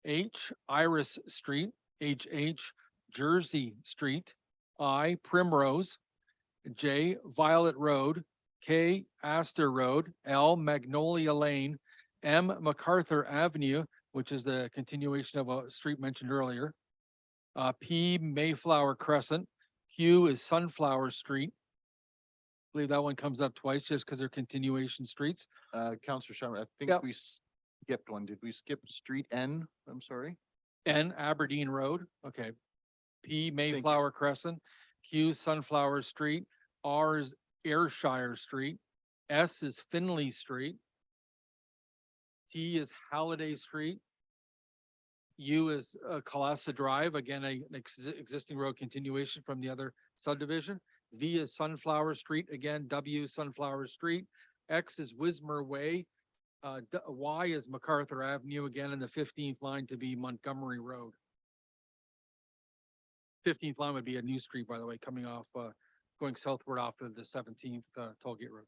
H, Iris Street. H, Jersey Street. I, Primrose. J, Violet Road. K, Astor Road. L, Magnolia Lane. M, MacArthur Avenue, which is the continuation of a street mentioned earlier. P, Mayflower Crescent. Q is Sunflower Street. I believe that one comes up twice just because they're continuation streets. Counselor Sharma, I think Yep. we skipped one. Did we skip street N? I'm sorry. N, Aberdeen Road, okay. P, you. Mayflower Crescent. Q, Sunflower Street. R is Ayrshire Street. S is Finley Street. T is Halliday Street. U is Colassa Drive, again, an existing road continuation from the other subdivision. V is Sunflower Street, again, W Sunflower Street. X is Wismer Way. Y is MacArthur Avenue, again, in the 15th line to be Montgomery Road. 15th line would be a new street, by the way, coming off, going southward off of the 17th tollgate road.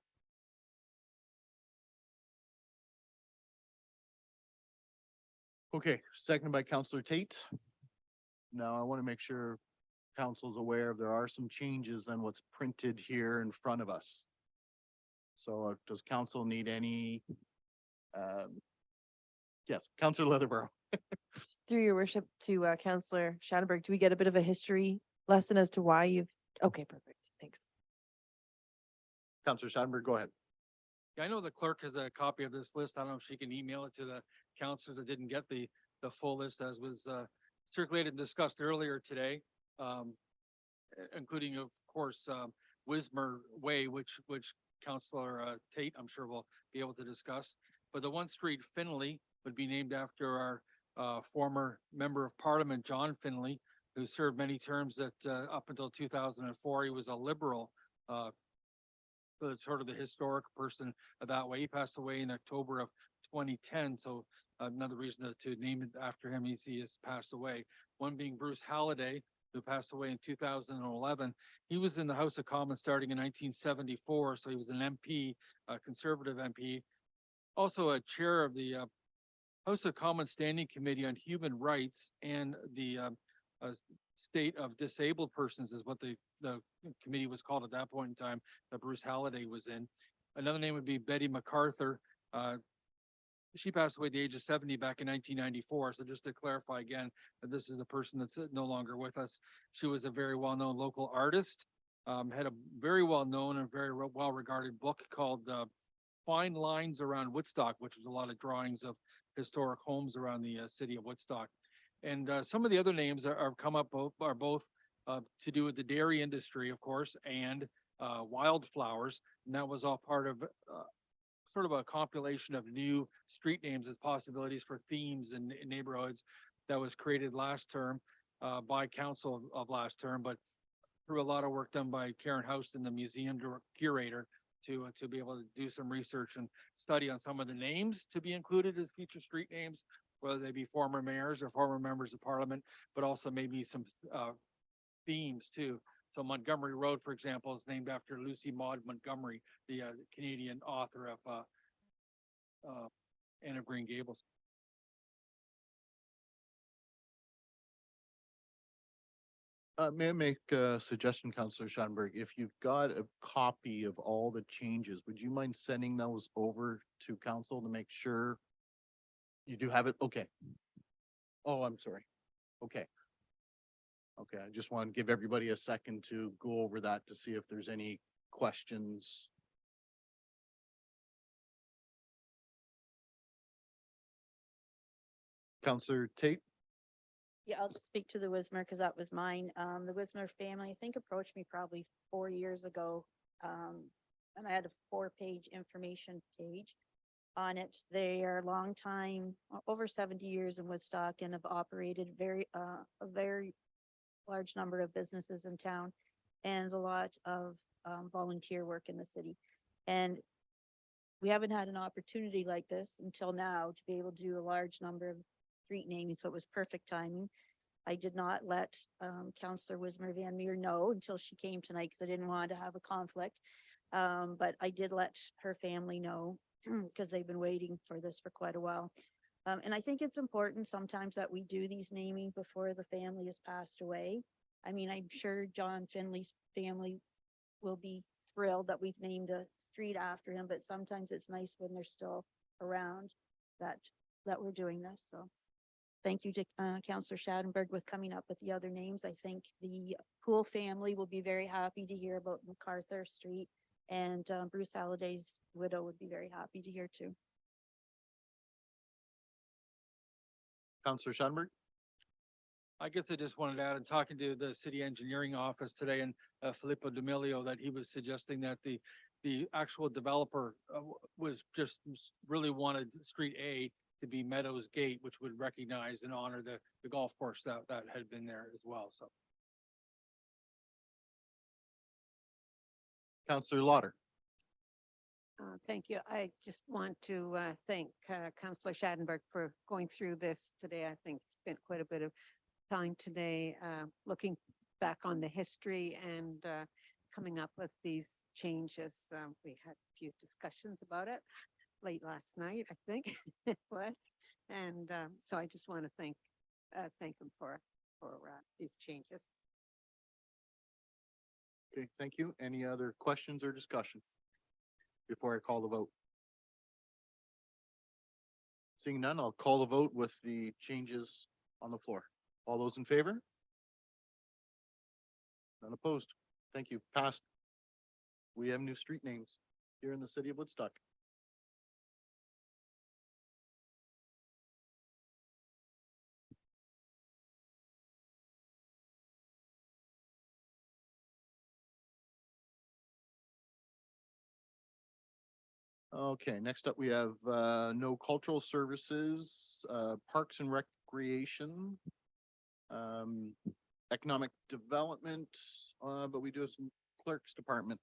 Okay, seconded by Counselor Tate. Now I want to make sure council's aware there are some changes on what's printed here in front of us. So does council need any? Yes, Counselor Leatherborough. Through your worship to Counselor Shattenberg, do we get a bit of a history lesson as to why you've, okay, perfect, thanks. Counselor Shattenberg, go ahead. Yeah, I know the clerk has a copy of this list. I don't know if she can email it to the councilors that didn't get the full list as was circulated and discussed earlier today. Including, of course, Wismer Way, which Councillor Tate, I'm sure will be able to discuss. But the one street Finley would be named after our former member of parliament, John Finley, who served many terms at up until 2004. He was a liberal, sort of the historic person that way. He passed away in October of 2010. So another reason to name it after him is he has passed away. One being Bruce Halliday, who passed away in 2011. He was in the House of Commons starting in 1974, so he was an MP, a conservative MP. Also a chair of the House of Commons Standing Committee on Human Rights and the State of Disabled Persons is what the committee was called at that point in time that Bruce Halliday was in. Another name would be Betty MacArthur. She passed away at the age of 70 back in 1994. So just to clarify again, that this is the person that's no longer with us. She was a very well-known local artist, had a very well-known and very well-regarded book called Fine Lines Around Woodstock, which was a lot of drawings of historic homes around the city of Woodstock. And some of the other names are come up are both to do with the dairy industry, of course, and wildflowers. And that was all part of sort of a compilation of new street names as possibilities for themes in neighborhoods that was created last term by council of last term, but through a lot of work done by Karen Houston, the museum curator, to be able to do some research and study on some of the names to be included as future street names, whether they be former mayors or former members of parliament, but also maybe some themes too. So Montgomery Road, for example, is named after Lucy Maud Montgomery, the Canadian author of Anne of Green Gables. May I make a suggestion, Counselor Shattenberg? If you've got a copy of all the changes, would you mind sending those over to council to make sure you do have it? Okay. Oh, I'm sorry. Okay. Okay, I just want to give everybody a second to go over that to see if there's any questions. Counselor Tate? Yeah, I'll just speak to the Wismer because that was mine. The Wismer family, I think, approached me probably 4 years ago. And I had a 4-page information page on it. They are a long time, over 70 years in Woodstock, and have operated a very large number of businesses in town and a lot of volunteer work in the city. And we haven't had an opportunity like this until now to be able to do a large number of street naming, so it was perfect timing. I did not let Councillor Wismer Van Meer know until she came tonight because I didn't want to have a conflict. But I did let her family know because they've been waiting for this for quite a while. And I think it's important sometimes that we do these naming before the family has passed away. I mean, I'm sure John Finley's family will be thrilled that we've named a street after him, but sometimes it's nice when they're still around that we're doing this. So thank you to Counselor Schadenberg with coming up with the other names. I think the Poole family will be very happy to hear about MacArthur Street, and Bruce Halliday's widow would be very happy to hear too. Counselor Schadenberg. I guess I just wanted to add, in talking to the city engineering office today and Filippo D'Amelio, that he was suggesting that the actual developer really wanted Street A to be Meadows Gate, which would recognize and honor the golf course that had been there as well, so. Counselor Lauder. Thank you. I just want to thank Councillor Schadenberg for going through this today. I think he spent quite a bit of time today looking back on the history and coming up with these changes. We had a few discussions about it late last night, I think it was. And so I just want to thank him for these changes. Okay, thank you. Any other questions or discussion before I call the vote? Seeing none, I'll call the vote with the changes on the floor. All those in favor? None opposed. Thank you. Passed. We have new street names here in the city of Woodstock. Okay, next up we have no cultural services, parks and recreation, economic development, but we do have some clerks department.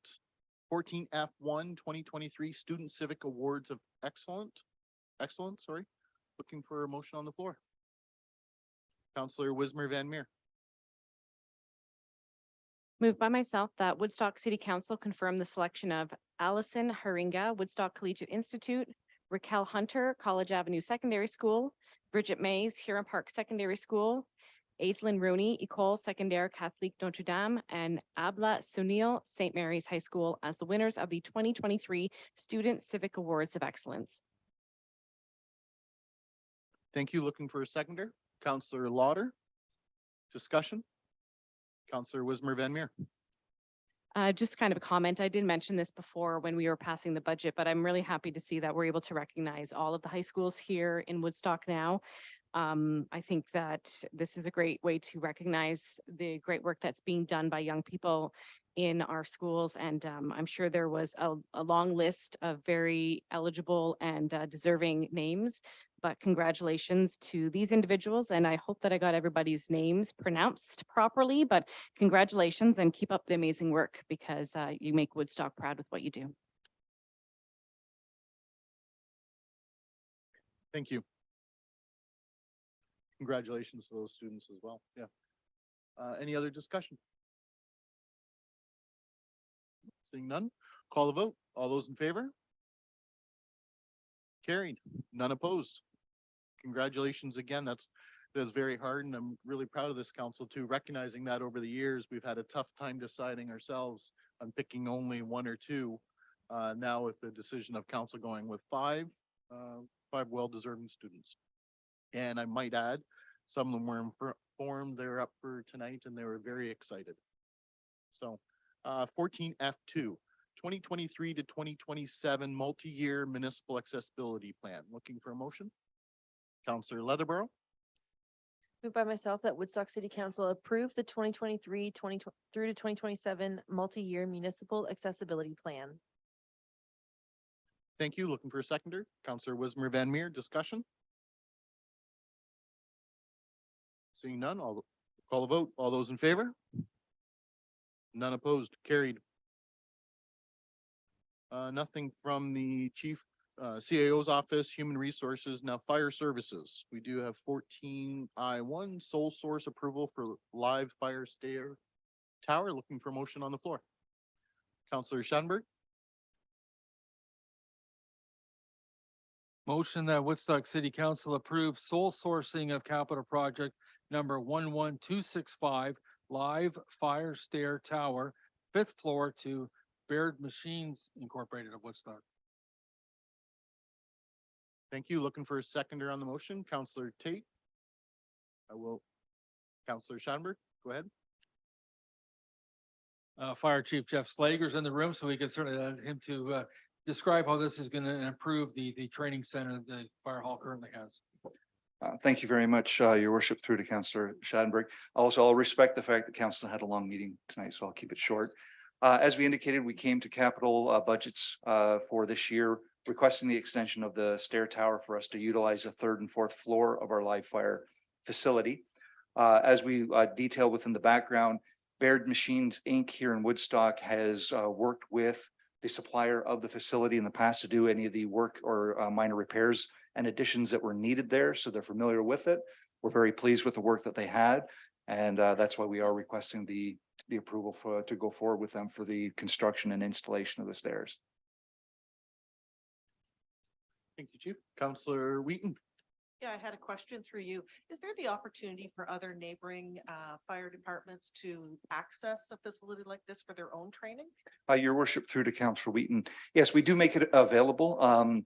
14F1 2023 Student Civic Awards of Excellence, sorry. Looking for a motion on the floor. Councillor Wismer Van Meer. Moved by myself that Woodstock City Council confirm the selection of Allison Haringa, Woodstock Collegiate Institute, Raquel Hunter, College Avenue Secondary School, Bridget Mays, Huron Park Secondary School, Aislinn Rooney, Ecole Secondaire Catholique Notre Dame, and Abla Sunil, St. Mary's High School as the winners of the 2023 Student Civic Awards of Excellence. Thank you. Looking for a seconder. Councillor Lauder. Discussion. Councillor Wismer Van Meer. Just kind of a comment. I did mention this before when we were passing the budget, but I'm really happy to see that we're able to recognize all of the high schools here in Woodstock now. I think that this is a great way to recognize the great work that's being done by young people in our schools. And I'm sure there was a long list of very eligible and deserving names. But congratulations to these individuals. And I hope that I got everybody's names pronounced properly, but congratulations and keep up the amazing work because you make Woodstock proud with what you do. Thank you. Congratulations to those students as well. Yeah. Any other discussion? Seeing none, call the vote. All those in favor? Carried. None opposed. Congratulations again. That is very hard, and I'm really proud of this council too, recognizing that over the years we've had a tough time deciding ourselves on picking only one or two. Now with the decision of council going with five well-deserving students. And I might add, some of them were informed they're up for tonight and they were very excited. So 14F2, 2023 to 2027 multi-year municipal accessibility plan. Looking for a motion? Councillor Leatherborough. Moved by myself that Woodstock City Council approve the 2023 through to 2027 multi-year municipal accessibility plan. Thank you. Looking for a seconder. Councillor Wismer Van Meer. Discussion. Seeing none, I'll call the vote. All those in favor? None opposed. Carried. Nothing from the chief CAO's office, human resources. Now fire services. We do have 14I1 sole source approval for live fire stair tower. Looking for motion on the floor. Councillor Schadenberg. Motion that Woodstock City Council approve sole sourcing of capital project number 11265, live fire stair tower, 5th floor to Baird Machines Incorporated of Woodstock. Thank you. Looking for a seconder on the motion. Councillor Tate. I will. Counselor Schattenberg, go ahead. Fire Chief Jeff Slager's in the room, so we can certainly let him to describe how this is going to improve the training center the fire hall currently has. Thank you very much, Your Worship, through to Councillor Schattenberg. Also, I'll respect the fact that council had a long meeting tonight, so I'll keep it short. As we indicated, we came to capital budgets for this year, requesting the extension of the stair tower for us to utilize the third and fourth floor of our live fire facility. As we detail within the background, Baird Machines Inc. here in Woodstock has worked with the supplier of the facility in the past to do any of the work or minor repairs and additions that were needed there. So they're familiar with it. We're very pleased with the work that they had. And that's why we are requesting the approval to go forward with them for the construction and installation of the stairs. Thank you, Chief. Counselor Wheaton. Yeah, I had a question through you. Is there the opportunity for other neighboring fire departments to access a facility like this for their own training? Your Worship, through to Councillor Wheaton. Yes, we do make it available.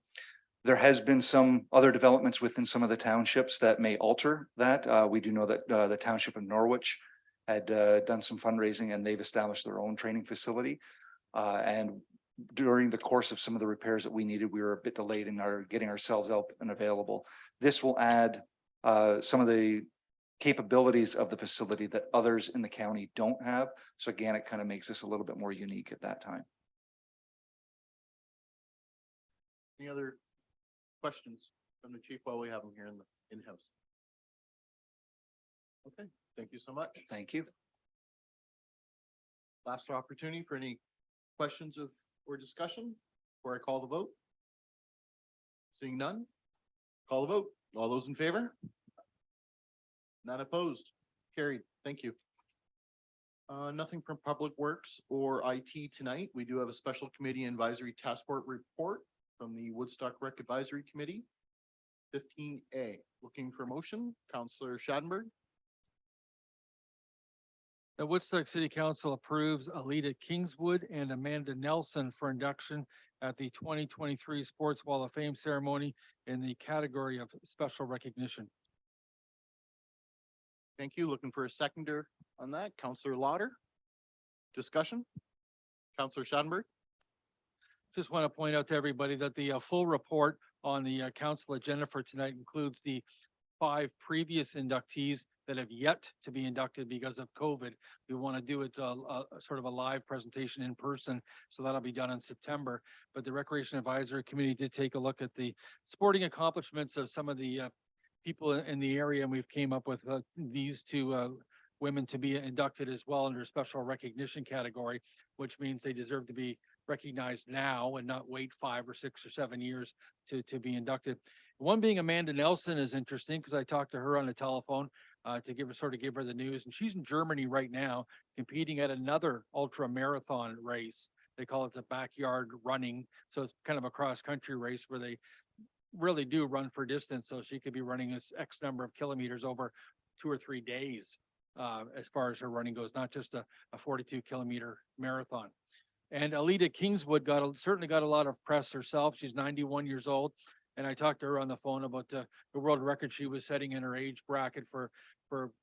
There has been some other developments within some of the townships that may alter that. We do know that the township of Norwich had done some fundraising and they've established their own training facility. And during the course of some of the repairs that we needed, we were a bit delayed in our getting ourselves out and available. This will add some of the capabilities of the facility that others in the county don't have. So again, it kind of makes us a little bit more unique at that time. Any other questions from the chief while we have him here in the in-house? Okay, thank you so much. Thank you. Last opportunity for any questions or discussion before I call the vote. Seeing none, call the vote. All those in favor? None opposed. Carried. Thank you. Nothing from Public Works or IT tonight. We do have a special committee advisory task force report from the Woodstock Rec Advisory Committee. 15A, looking for motion. Counselor Schattenberg. The Woodstock City Council approves Alita Kingswood and Amanda Nelson for induction at the 2023 Sports Wall of Fame ceremony in the category of special recognition. Thank you. Looking for a seconder on that. Counselor Lauder. Discussion. Counselor Schattenberg. Just want to point out to everybody that the full report on the council agenda for tonight includes the 5 previous inductees that have yet to be inducted because of COVID. We want to do it sort of a live presentation in person, so that'll be done in September. But the Recreation Advisory Committee did take a look at the sporting accomplishments of some of the people in the area, and we've came up with these 2 women to be inducted as well under special recognition category, which means they deserve to be recognized now and not wait 5 or 6 or 7 years to be inducted. One being Amanda Nelson is interesting because I talked to her on the telephone to give her the news, and she's in Germany right now competing at another ultra marathon race. They call it the backyard running. So it's kind of a cross country race where they really do run for distance. So she could be running this X number of kilometers over 2 or 3 days as far as her running goes, not just a 42-kilometer marathon. And Alita Kingswood certainly got a lot of press herself. She's 91 years old. And I talked to her on the phone about the world record she was setting in her age bracket for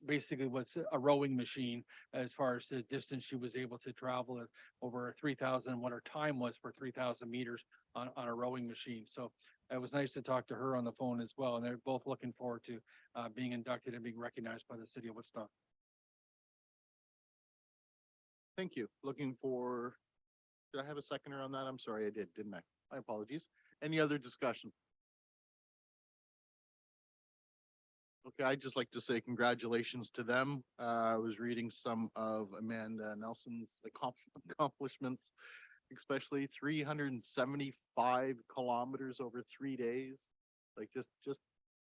basically what's a rowing machine as far as the distance she was able to travel at over 3,000, what her time was for 3,000 meters on a rowing machine. So it was nice to talk to her on the phone as well. And they're both looking forward to being inducted and being recognized by the city of Woodstock. Thank you. Looking for, did I have a seconder on that? I'm sorry, I did, didn't I? My apologies. Any other discussion? Okay, I'd just like to say congratulations to them. I was reading some of Amanda Nelson's accomplishments, especially 375 kilometers over 3 days. Like just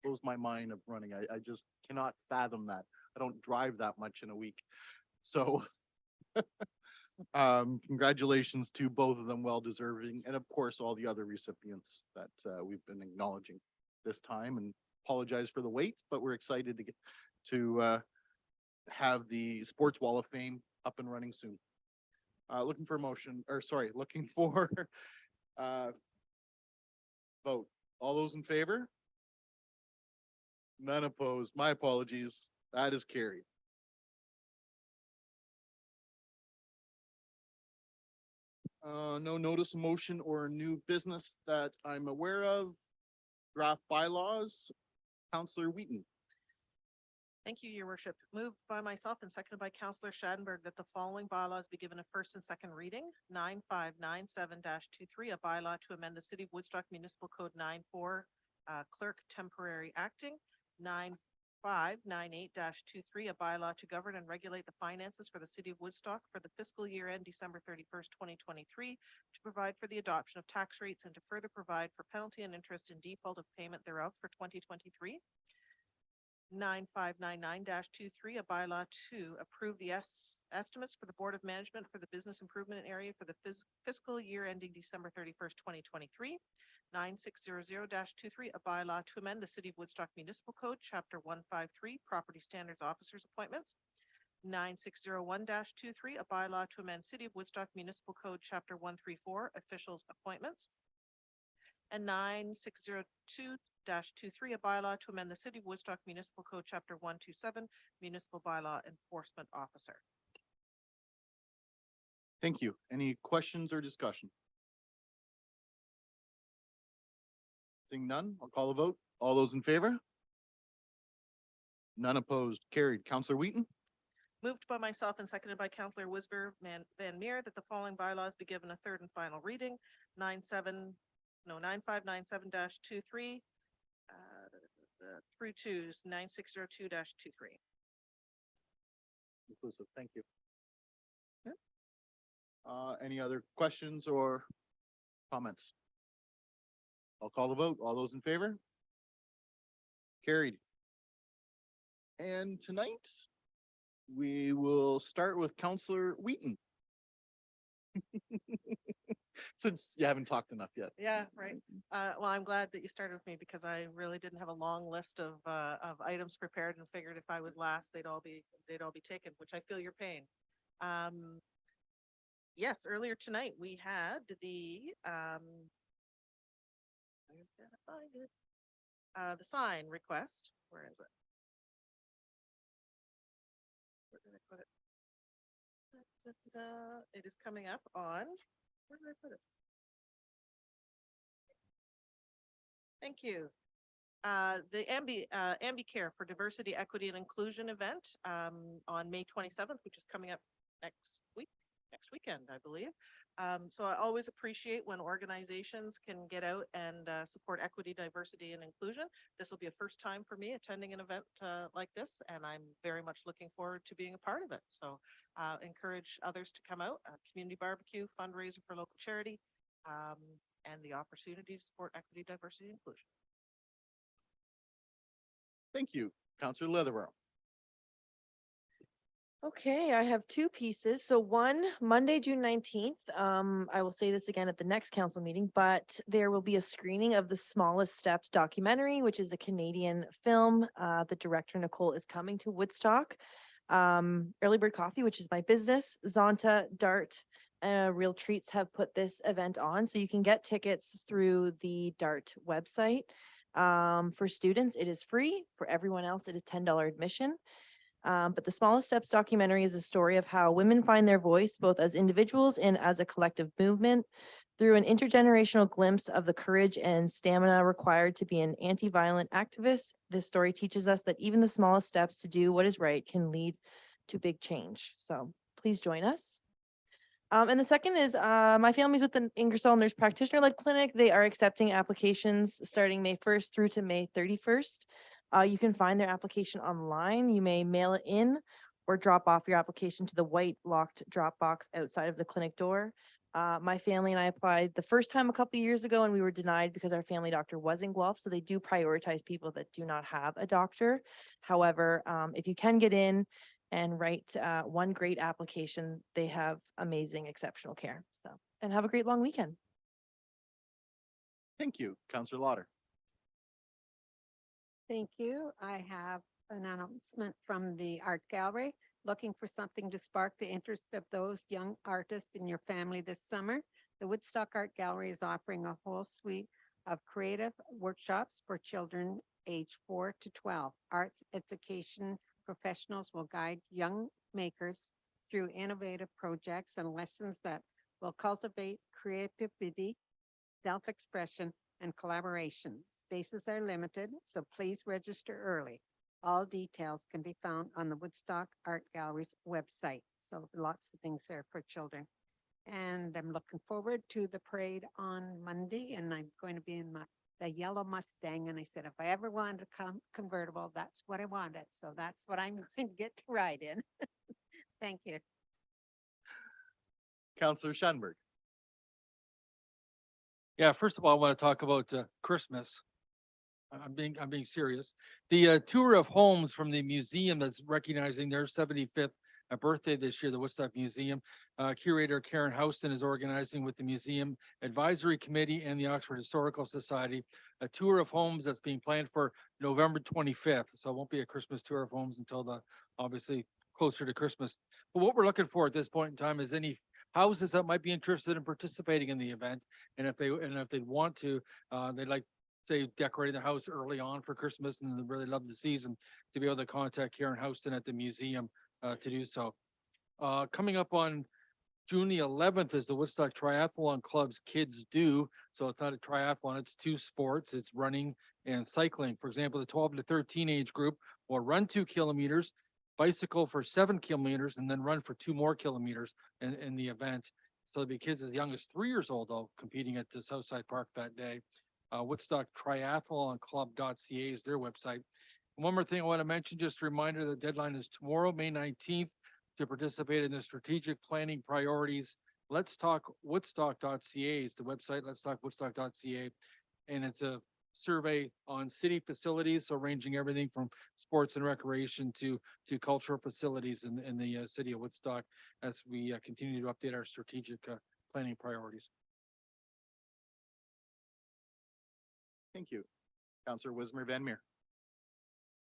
blows my mind of running. I just cannot fathom that. I don't drive that much in a week. So congratulations to both of them, well deserving, and of course all the other recipients that we've been acknowledging this time, and apologize for the wait, but we're excited to get to have the Sports Wall of Fame up and running soon. Looking for a motion, or sorry, looking for vote. All those in favor? None opposed. My apologies. That is carried. No notice of motion or new business that I'm aware of. Draft bylaws, Counselor Wheaton. Thank you, your worship. Moved by myself and seconded by Councillor Schadenberg that the following bylaws be given a first and second reading. 9597-23, a bylaw to amend the City of Woodstock Municipal Code 94, clerk temporary acting. 9598-23, a bylaw to govern and regulate the finances for the City of Woodstock for the fiscal year end December 31st, 2023, to provide for the adoption of tax rates and to further provide for penalty and interest in default of payment thereof for 2023. 9599-23, a bylaw to approve the estimates for the Board of Management for the Business Improvement Area for the fiscal year ending December 31st, 2023. 9600-23, a bylaw to amend the City of Woodstock Municipal Code, Chapter 153, Property Standards Officers Appointments. 9601-23, a bylaw to amend City of Woodstock Municipal Code, Chapter 134, Officials Appointments. And 9602-23, a bylaw to amend the City of Woodstock Municipal Code, Chapter 127, Municipal Bylaw Enforcement Officer. Thank you. Any questions or discussion? Seeing none, I'll call a vote. All those in favor? None opposed. Carried. Counselor Wheaton. Moved by myself and seconded by Councillor Wisber Van Meer that the following bylaws be given a third and final reading. 9597-23 through to 9602-23. Inclusive. Thank you. Okay. Any other questions or comments? I'll call the vote. All those in favor? Carried. And tonight, we will start with Counselor Wheaton. Since you haven't talked enough yet. Yeah, right. Well, I'm glad that you started with me because I really didn't have a long list of items prepared and figured if I was last, they'd all be taken, which I feel your pain. Yes, earlier tonight we had the sign request. Where is it? Where did I put it? It is coming up on, where did I put it? Thank you. The AmbiCare for Diversity, Equity and Inclusion event on May 27th, which is coming up next weekend, I believe. So I always appreciate when organizations can get out and support equity, diversity, and inclusion. This will be a first time for me attending an event like this, and I'm very much looking forward to being a part of it. So encourage others to come out, a community barbecue, fundraiser for local charity, and the opportunity to support equity, diversity, and inclusion. Thank you. Counselor Leatherborough. Okay, I have two pieces. So one, Monday, June 19th, I will say this again at the next council meeting, but there will be a screening of The Smallest Steps documentary, which is a Canadian film. The director, Nicole, is coming to Woodstock. Early Bird Coffee, which is my business, Zonta, Dart, Real Treats have put this event on. So you can get tickets through the Dart website. For students, it is free. For everyone else, it is $10 admission. But The Smallest Steps documentary is a story of how women find their voice, both as individuals and as a collective movement, through an intergenerational glimpse of the courage and stamina required to be an anti-violent activist. This story teaches us that even the smallest steps to do what is right can lead to big change. So please join us. And the second is my family's with the Ingersoll Nurse Practitioner-led Clinic. They are accepting applications starting May 1st through to May 31st. You can find their application online. You may mail it in or drop off your application to the white locked drop box outside of the clinic door. My family and I applied the first time a couple of years ago and we were denied because our family doctor was in Guelph. So they do prioritize people that do not have a doctor. However, if you can get in and write one great application, they have amazing, exceptional care. So, and have a great long weekend. Thank you. Counselor Lauder. Thank you. I have an announcement from the Art Gallery. Looking for something to spark the interest of those young artists in your family this summer? The Woodstock Art Gallery is offering a whole suite of creative workshops for children age 4 to 12, arts education professionals will guide young makers through innovative projects and lessons that will cultivate creativity, self-expression, and collaboration. Spaces are limited, so please register early. All details can be found on the Woodstock Art Gallery's website. So lots of things there for children. And I'm looking forward to the parade on Monday, and I'm going to be in the yellow Mustang. And I said, if I ever wanted a convertible, that's what I wanted. So that's what I'm going to get to ride in. Thank you. Counselor Shanberg. Yeah, first of all, I want to talk about Christmas. I'm being serious. The tour of homes from the museum that's recognizing their 75th birthday this year, the Woodstock Museum. Curator Karen Houston is organizing with the Museum Advisory Committee and the Oxford Historical Society a tour of homes that's being planned for November 25th. So it won't be a Christmas tour of homes until obviously closer to Christmas. But what we're looking for at this point in time is any houses that might be interested in participating in the event. And if they want to, they'd like, say, decorating the house early on for Christmas and they really love the season, to be able to contact Karen Houston at the museum to do so. Coming up on June the 11th is the Woodstock Triathlon Club's Kids Do. So it's not a triathlon, it's two sports. It's running and cycling. For example, the 12 to 13 age group will run 2 kilometers, bicycle for 7 kilometers, and then run for 2 more kilometers in the event. So there'll be kids as young as 3 years old, though, competing at the Southside Park that day. Woodstock Triathlon Club.ca is their website. And one more thing I want to mention, just a reminder, the deadline is tomorrow, May 19th, to participate in the strategic planning priorities. Let's Talk Woodstock.ca is the website, Let's Talk Woodstock.ca. And it's a survey on city facilities, so ranging everything from sports and recreation to cultural facilities in the city of Woodstock as we continue to update our strategic planning priorities. Thank you. Counselor Wismer Van Meer.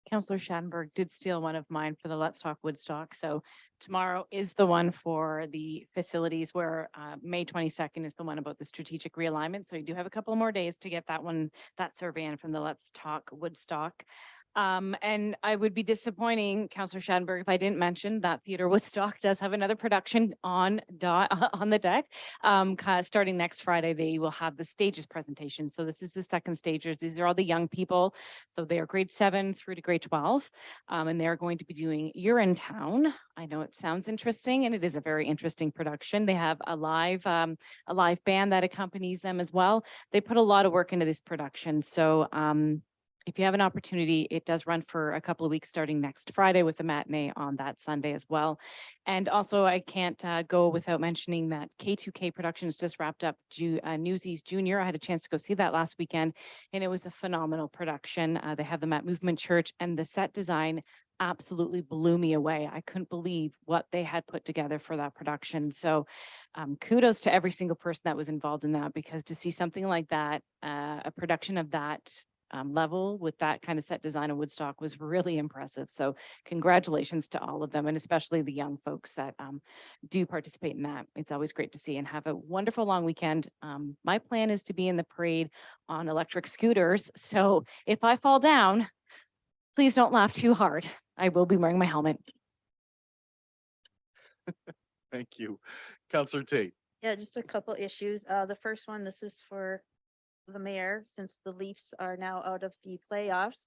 Counselor Schadenberg did steal one of mine for the Let's Talk Woodstock. So tomorrow is the one for the facilities, where May 22nd is the one about the strategic realignment. So you do have a couple more days to get that survey in from the Let's Talk Woodstock. And I would be disappointing, Counselor Schadenberg, if I didn't mention that Theater Woodstock does have another production on the deck. Starting next Friday, they will have the stages presentation. So this is the second stages. These are all the young people. So they are grade 7 through to grade 12. And they're going to be doing You're in Town. I know it sounds interesting, and it is a very interesting production. They have a live band that accompanies them as well. They put a lot of work into this production. So if you have an opportunity, it does run for a couple of weeks starting next Friday with a matinee on that Sunday as well. And also, I can't go without mentioning that K2K Productions just wrapped up Newsies Junior. I had a chance to go see that last weekend, and it was a phenomenal production. They have them at Movement Church, and the set design absolutely blew me away. I couldn't believe what they had put together for that production. So kudos to every single person that was involved in that, because to see something like that, a production of that level with that kind of set design in Woodstock was really impressive. So congratulations to all of them, and especially the young folks that do participate in that. It's always great to see, and have a wonderful long weekend. My plan is to be in the parade on electric scooters. So if I fall down, please don't laugh too hard. I will be wearing my helmet. Thank you. Counselor Tate. Yeah, just a couple issues. The first one, this is for the mayor, since the Leafs are now out of the playoffs.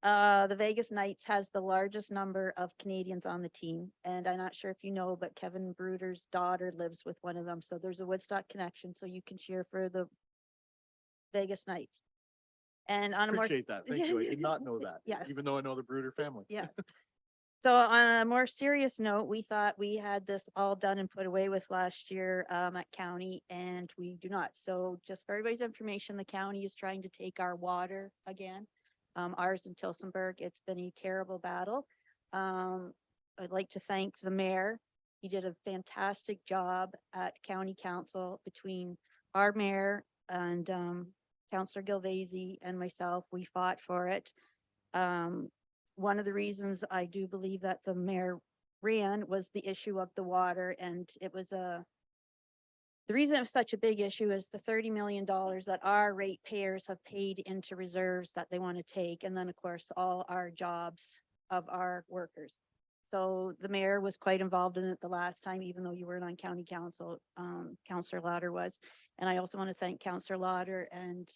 The Vegas Knights has the largest number of Canadians on the team. And I'm not sure if you know, but Kevin Bruder's daughter lives with one of them. So there's a Woodstock connection, so you can cheer for the Vegas Knights. And on a more, Appreciate that. Thank you. I did not know that. Yes. Even though I know the Bruder family. yeah. So on a more serious note, we thought we had this all done and put away with last year at county, and we do not. So just for everybody's information, the county is trying to take our water again. Ours in Tilsonburg, it's been a terrible battle. I'd like to thank the mayor. He did a fantastic job at county council between our mayor and Councillor Gilvasi and myself. We fought for it. One of the reasons I do believe that the mayor ran was the issue of the water, and it was the reason it was such a big issue is the $30 million that our ratepayers have paid into reserves that they want to take. And then of course, all our jobs of our workers. So the mayor was quite involved in it the last time, even though you weren't on county council, Councillor Lauder was. And I also want to thank Councillor Lauder and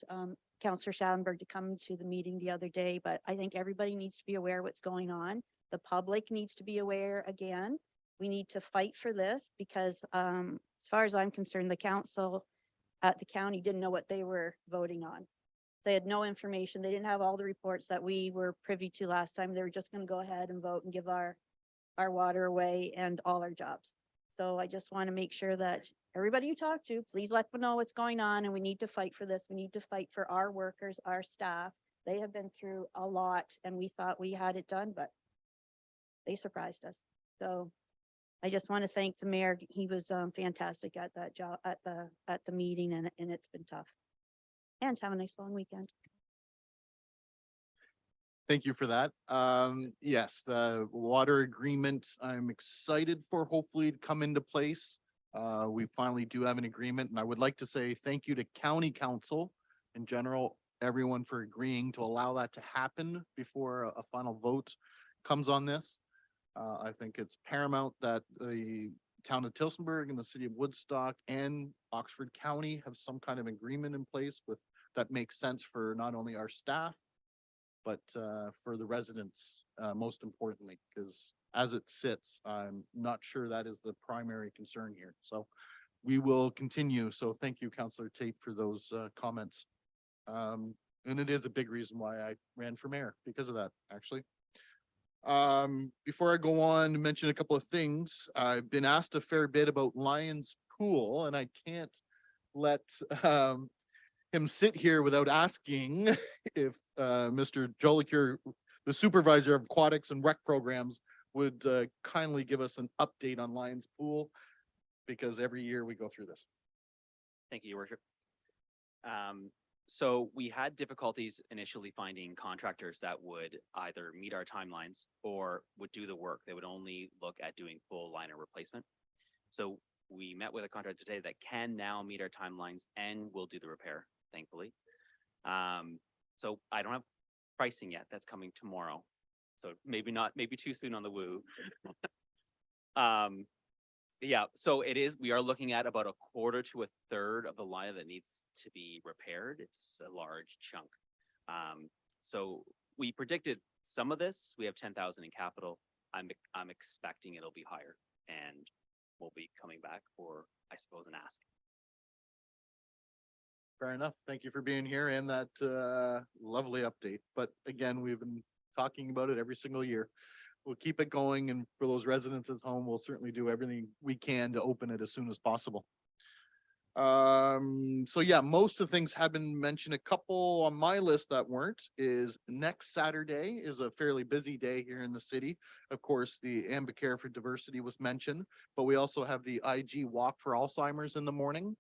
Councillor Schallenberg to come to the meeting the other day, but I think everybody needs to be aware what's going on. The public needs to be aware again. We need to fight for this because as far as I'm concerned, the council at the county didn't know what they were voting on. They had no information. They didn't have all the reports that we were privy to last time. They were just going to go ahead and vote and give our water away and all our jobs. So I just want to make sure that everybody you talk to, please let them know what's going on, and we need to fight for this. We need to fight for our workers, our staff. They have been through a lot and we thought we had it done, but they surprised us. So I just want to thank the mayor. He was fantastic at that job, at the meeting, and it's been tough. And have a nice long weekend. Thank you for that. Yes, the water agreement, I'm excited for hopefully to come into place. We finally do have an agreement, and I would like to say thank you to county council in general, everyone for agreeing to allow that to happen before a final vote comes on this. I think it's paramount that the town of Tillsonburg and the city of Woodstock and Oxford County have some kind of agreement in place with that makes sense for not only our staff, but for the residents, most importantly, because as it sits, I'm not sure that is the primary concern here. So we will continue. So thank you, Councillor Tate, for those comments. And it is a big reason why I ran for mayor, because of that, actually. Before I go on to mention a couple of things, I've been asked a fair bit about Lions Pool, and I can't let him sit here without asking if Mr. Jolicoeur, the supervisor of aquatics and rec programs, would kindly give us an update on Lions Pool, because every year we go through this. Thank you, Your Worship. So we had difficulties initially finding contractors that would either meet our timelines or would do the work. They would only look at doing full liner replacement. So we met with a contractor today that can now meet our timelines and will do the repair, thankfully. So I don't have pricing yet. That's coming tomorrow. So maybe too soon on the woo. Yeah, so we are looking at about a quarter to a third of the liner that needs to be repaired. It's a large chunk. So we predicted some of this. We have 10,000 in capital. I'm expecting it'll be higher, and we'll be coming back for, I suppose, an ask. Fair enough. Thank you for being here and that lovely update. But again, we've been talking about it every single year. We'll keep it going, and for those residents at home, we'll certainly do everything we can to open it as soon as possible. So yeah, most of the things have been mentioned. A couple on my list that weren't is next Saturday is a fairly busy day here in the city. Of course, the Ambicare for Diversity was mentioned, but we also have the IG Walk for Alzheimer's in the morning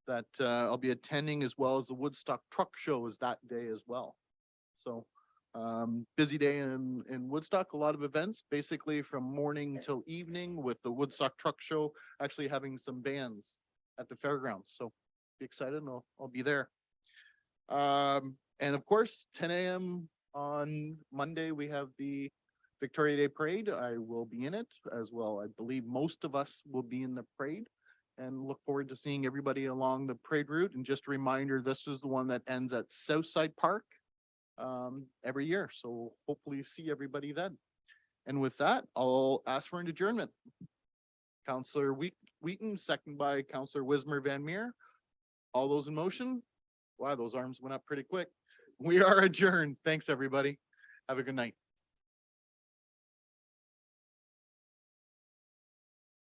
that I'll be attending, as well as the Woodstock Truck Show is that day as well. So busy day in Woodstock, a lot of events, basically from morning till evening, with the Woodstock Truck Show actually having some bands at the fairgrounds. So be excited, and I'll be there. And of course, 10 a.m. on Monday, we have the Victoria Day Parade. I will be in it as well. I believe most of us will be in the parade, and look forward to seeing everybody along the parade route. And just a reminder, this is the one that ends at Southside Park every year. So hopefully see everybody then. And with that, I'll ask for an adjournment. Councillor Wheaton, second by Councillor Wismer Van Meer. All those in motion? Wow, those arms went up pretty quick. We are adjourned. Thanks, everybody. Have a good night.